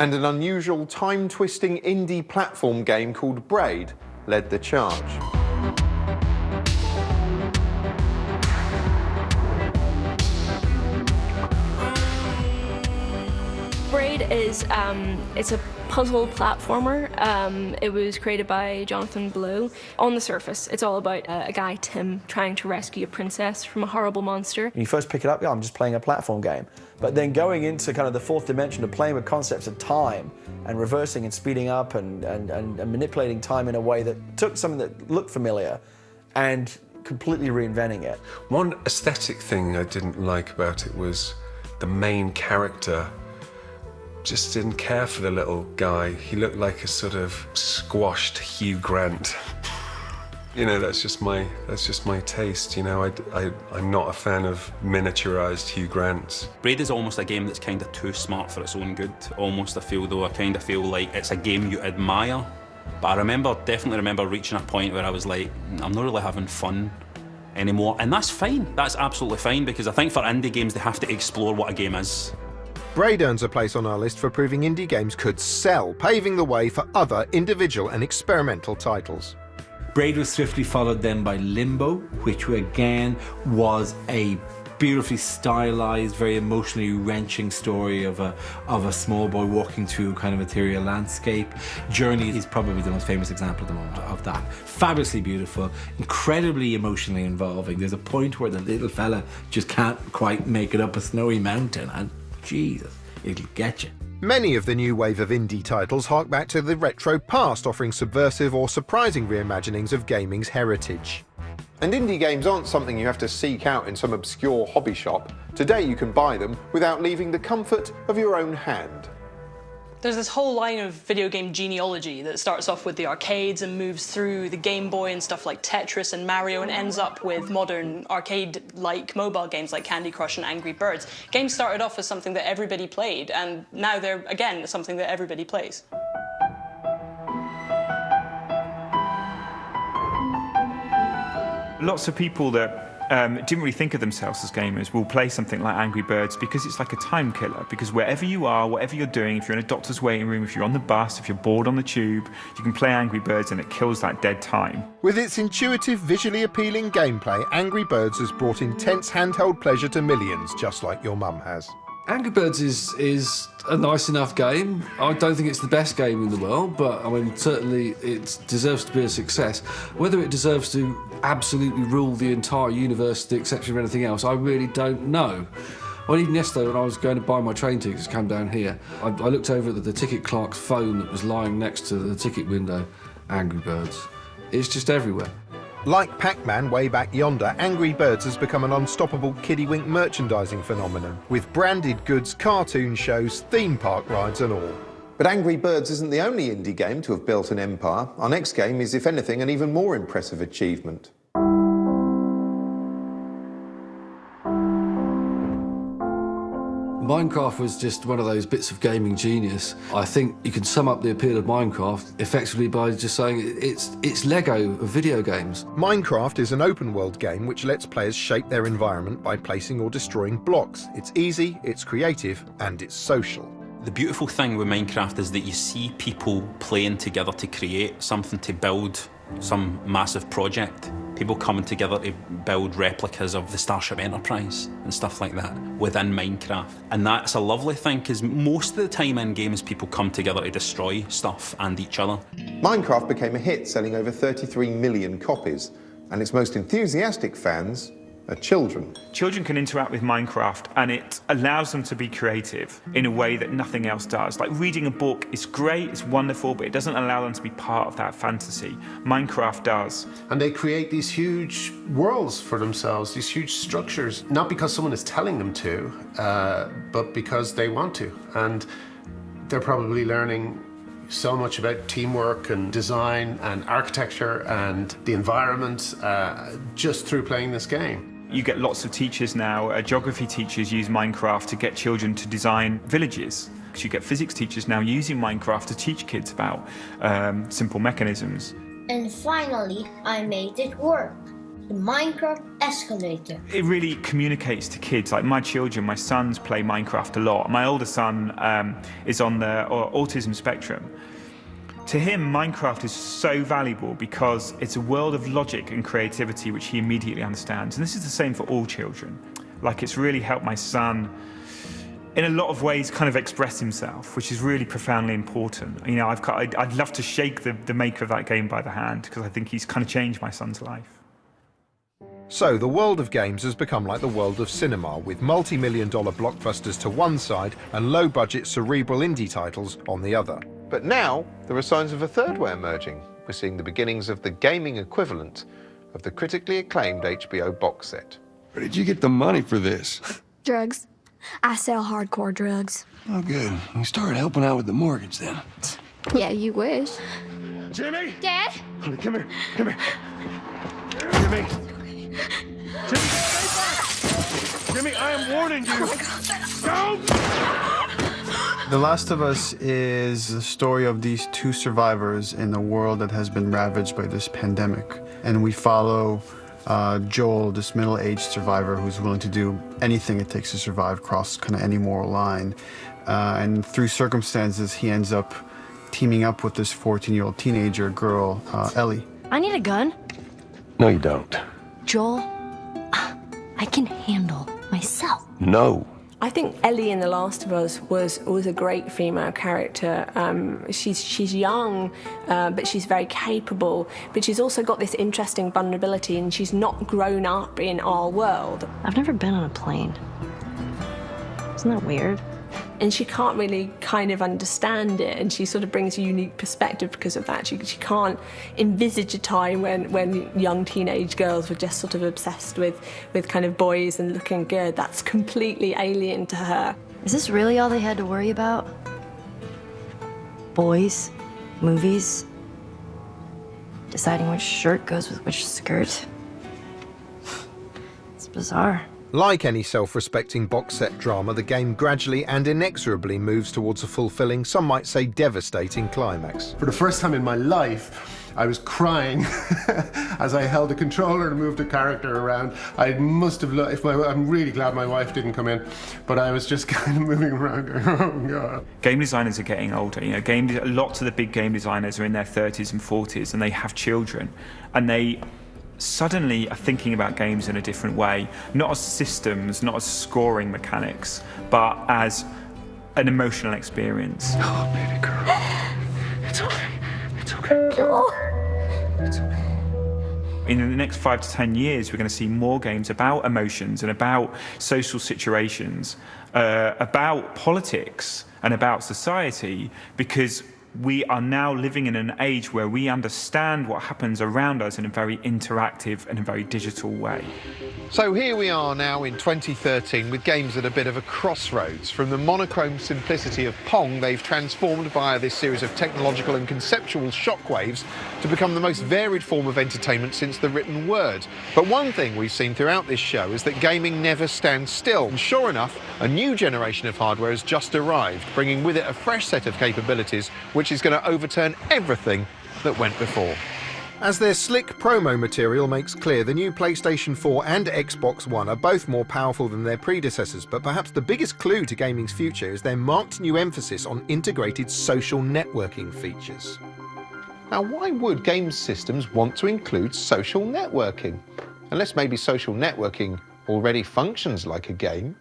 And an unusual time-twisting indie platform game called Braid led the charge. Braid is it's a puzzle platformer. It was created by Jonathan Blow. On the surface, it's all about a guy, Tim, trying to rescue a princess from a horrible monster. When you first pick it up, yeah, I'm just playing a platform game. But then going into kind of the fourth dimension of playing with concepts of time and reversing and speeding up and manipulating time in a way that took something that looked familiar and completely reinventing it. One aesthetic thing I didn't like about it was the main character just didn't care for the little guy. He looked like a sort of squashed Hugh Grant. You know, that's just my taste. You know, I'm not a fan of miniaturized Hugh Grants. Braid is almost a game that's kind of too smart for its own good. Almost, I kind of feel like it's a game you admire. But I definitely remember reaching a point where I was like, I'm not really having fun anymore. And that's fine. That's absolutely fine, because I think for indie games, they have to explore what a game is. Braid earns a place on our list for proving indie games could sell, paving the way for other individual and experimental titles. Braid was swiftly followed then by Limbo, which again was a beautifully stylized, very emotionally wrenching story of a small boy walking through kind of ethereal landscape. Journey is probably the most famous example at the moment of that. Fabulously beautiful, incredibly emotionally involving. There's a point where the little fella just can't quite make it up a snowy mountain, and Jesus, it'll get you. Many of the new wave of indie titles hark back to the retro past, offering subversive or surprising reimaginings of gaming's heritage. And indie games aren't something you have to seek out in some obscure hobby shop. Today you can buy them without leaving the comfort of your own hand. There's this whole line of video game genealogy that starts off with the arcades and moves through the Game Boy and stuff like Tetris and Mario and ends up with modern arcade-like mobile games like Candy Crush and Angry Birds. Games started off as something that everybody played, and now they're, again, something that everybody plays. Lots of people that didn't really think of themselves as gamers will play something like Angry Birds because it's like a time killer. Because wherever you are, whatever you're doing, if you're in a doctor's waiting room, if you're on the bus, if you're bored on the tube, you can play Angry Birds and it kills that dead time. With its intuitive, visually appealing gameplay, Angry Birds has brought intense handheld pleasure to millions, just like your mum has. Angry Birds is a nice enough game. I don't think it's the best game in the world, but I mean, certainly it deserves to be a success. Whether it deserves to absolutely rule the entire universe to the exception of anything else, I really don't know. Well, even yesterday when I was going to buy my train tickets to come down here, I looked over at the ticket clerk's phone that was lying next to the ticket window. Angry Birds. It's just everywhere. Like Pac-Man way back yonder, Angry Birds has become an unstoppable kiddie-wink merchandising phenomenon, with branded goods, cartoon shows, theme park rides and all. But Angry Birds isn't the only indie game to have built an empire. Our next game is, if anything, an even more impressive achievement. Minecraft was just one of those bits of gaming genius. I think you can sum up the appeal of Minecraft effectively by just saying it's Lego of video games. Minecraft is an open-world game which lets players shape their environment by placing or destroying blocks. It's easy, it's creative, and it's social. The beautiful thing with Minecraft is that you see people playing together to create something, to build some massive project. people coming together to build replicas of the Starship Enterprise and stuff like that within Minecraft. And that's a lovely thing, because most of the time in games people come together to destroy stuff and each other. Minecraft became a hit, selling over 33 million copies, and its most enthusiastic fans are children. Children can interact with Minecraft and it allows them to be creative in a way that nothing else does. Like reading a book is great, it's wonderful, but it doesn't allow them to be part of that fantasy. Minecraft does. And they create these huge worlds for themselves, these huge structures, not because someone is telling them to, but because they want to. And they're probably learning so much about teamwork and design and architecture and the environment just through playing this game. You get lots of teachers now, geography teachers use Minecraft to get children to design villages. You get physics teachers now using Minecraft to teach kids about simple mechanisms. And finally, I made it work. The Minecraft escalator. It really communicates to kids. Like my children, my sons play Minecraft a lot. My older son is on the autism spectrum. To him, Minecraft is so valuable because it's a world of logic and creativity which he immediately understands. And this is the same for all children. Like it's really helped my son in a lot of ways kind of express himself, which is really profoundly important. You know, I'd love to shake the maker of that game by the hand because I think he's kind of changed my son's life. So the world of games has become like the world of cinema, with multi-million-dollar blockbusters to one side and low-budget cerebral indie titles on the other. But now there are signs of a third way emerging. We're seeing the beginnings of the gaming equivalent of the critically acclaimed HBO box set. Where did you get the money for this? Drugs. I sell hardcore drugs. Oh, good. You started helping out with the mortgage then. Yeah, you wish. Jimmy! Dad? Come here. Come here. Jimmy! Jimmy, stay back! Jimmy, I am warning you! Go! The Last of Us is the story of these two survivors in a world that has been ravaged by this pandemic. And we follow Joel, this middle-aged survivor who's willing to do anything it takes to survive, cross kind of any moral line. And through circumstances, he ends up teaming up with this 14-year-old teenager girl, Ellie. I need a gun. No, you don't. Joel, I can handle myself. No. I think Ellie in The Last of Us was a great female character. She's young, but she's very capable, but she's also got this interesting vulnerability and she's not grown up in our world. I've never been on a plane. Isn't that weird? And she can't really kind of understand it, and she sort of brings a unique perspective because of that. She can't envisage a time when young teenage girls were just sort of obsessed with kind of boys and looking good. That's completely alien to her. Is this really all they had to worry about? Boys, movies, deciding which shirt goes with which skirt. It's bizarre. Like any self-respecting box set drama, the game gradually and inexorably moves towards a fulfilling, some might say devastating climax. For the first time in my life, I was crying as I held the controller and moved the character around. I must have I'm really glad my wife didn't come in, but I was just kind of moving around going, oh God. Game designers are getting older. You know, lots of the big game designers are in their 30s and 40s and they have children, and they suddenly are thinking about games in a different way, not as systems, not as scoring mechanics, but as an emotional experience. Oh, baby girl. It's okay. It's okay. It's okay. In the next 5 to 10 years, we're going to see more games about emotions and about social situations, about politics and about society, because we are now living in an age where we understand what happens around us in a very interactive and a very digital way. So here we are now in 2013 with games at a bit of a crossroads. From the monochrome simplicity of Pong, they've transformed via this series of technological and conceptual shockwaves to become the most varied form of entertainment since the written word. But one thing we've seen throughout this show is that gaming never stands still. And sure enough, a new generation of hardware has just arrived, bringing with it a fresh set of capabilities which is going to overturn everything that went before. As their slick promo material makes clear, the new PlayStation 4 and Xbox One are both more powerful than their predecessors, but perhaps the biggest clue to gaming's future is their marked new emphasis on integrated social networking features. Now, why would game systems want to include social networking? Unless maybe social networking already functions like a game.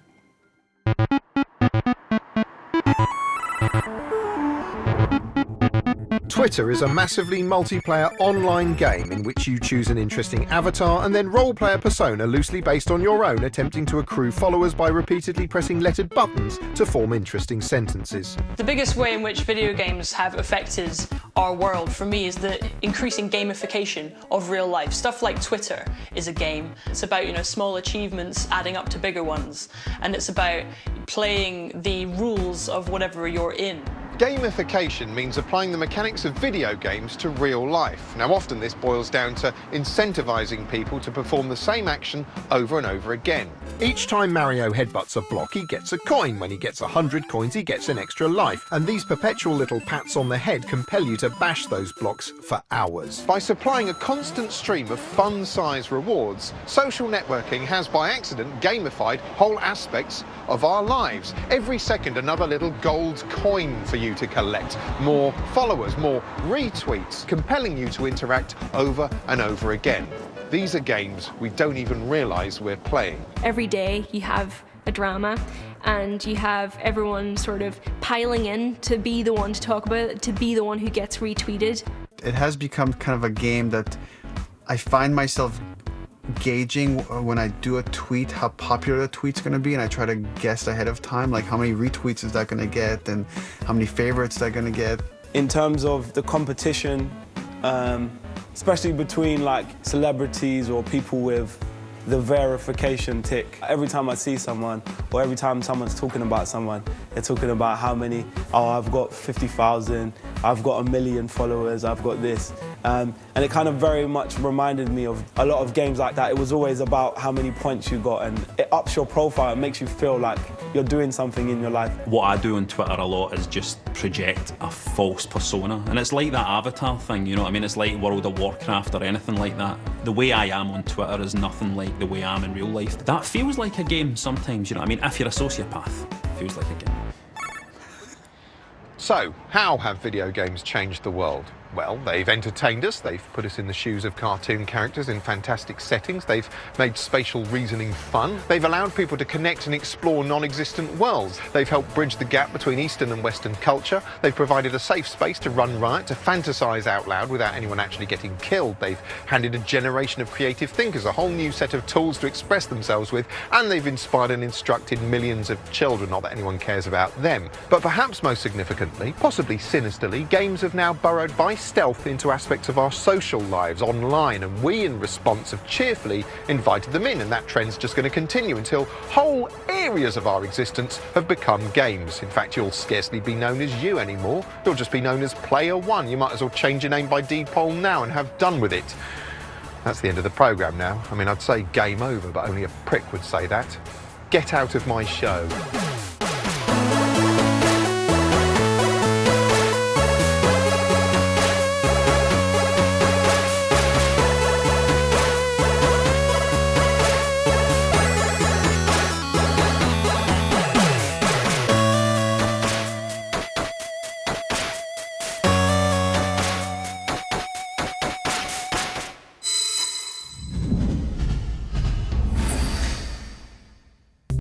Twitter is a massively multiplayer online game in which you choose an interesting avatar and then role-play a persona loosely based on your own, attempting to accrue followers by repeatedly pressing lettered buttons to form interesting sentences. The biggest way in which video games have affected our world, for me, is the increasing gamification of real life. Stuff like Twitter is a game. It's about, small achievements adding up to bigger ones. And it's about playing the rules of whatever you're in. Gamification means applying the mechanics of video games to real life. Now, often this boils down to incentivizing people to perform the same action over and over again. Each time Mario headbutts a block, he gets a coin. When he gets 100 coins, he gets an extra life. And these perpetual little pats on the head compel you to bash those blocks for hours. By supplying a constant stream of fun-sized rewards, social networking has by accident gamified whole aspects of our lives. Every second, another little gold coin for you to collect, more followers, more retweets, compelling you to interact over and over again. These are games we don't even realise we're playing. Every day you have a drama and you have everyone sort of piling in to be the one to talk about it, to be the one who gets retweeted. It has become kind of a game that I find myself gauging when I do a tweet how popular the tweet's going to be, and I try to guess ahead of time, like how many retweets is that going to get and how many favorites they're going to get. In terms of the competition, especially between like celebrities or people with the verification tick. Every time I see someone, or every time someone's talking about someone, they're talking about how many, I've got 50,000, I've got 1 million followers, I've got this. And it kind of very much reminded me of a lot of games like that. It was always about how many points you got, and it ups your profile. It makes you feel like you're doing something in your life. What I do on Twitter a lot is just project a false persona. And it's like that avatar thing, you know what I mean? It's like World of Warcraft or anything like that. The way I am on Twitter is nothing like the way I am in real life. That feels like a game sometimes, you know what I mean? If you're a sociopath, it feels like a game. So, how have video games changed the world? Well, they've entertained us, they've put us in the shoes of cartoon characters in fantastic settings, they've made spatial reasoning fun, they've allowed people to connect and explore non-existent worlds, they've helped bridge the gap between Eastern and Western culture, they've provided a safe space to run riot, to fantasise out loud without anyone actually getting killed, they've handed a generation of creative thinkers a whole new set of tools to express themselves with, and they've inspired and instructed millions of children, not that anyone cares about them. But perhaps most significantly, possibly sinisterly, games have now burrowed by stealth into aspects of our social lives online, and we in response have cheerfully invited them in, and that trend's just going to continue until whole areas of our existence have become games. In fact, you'll scarcely be known as you anymore, you'll just be known as Player One. You might as well change your name by deed poll now and have done with it. That's the end of the programme now. I mean, I'd say game over, but only a prick would say that. Get out of my show.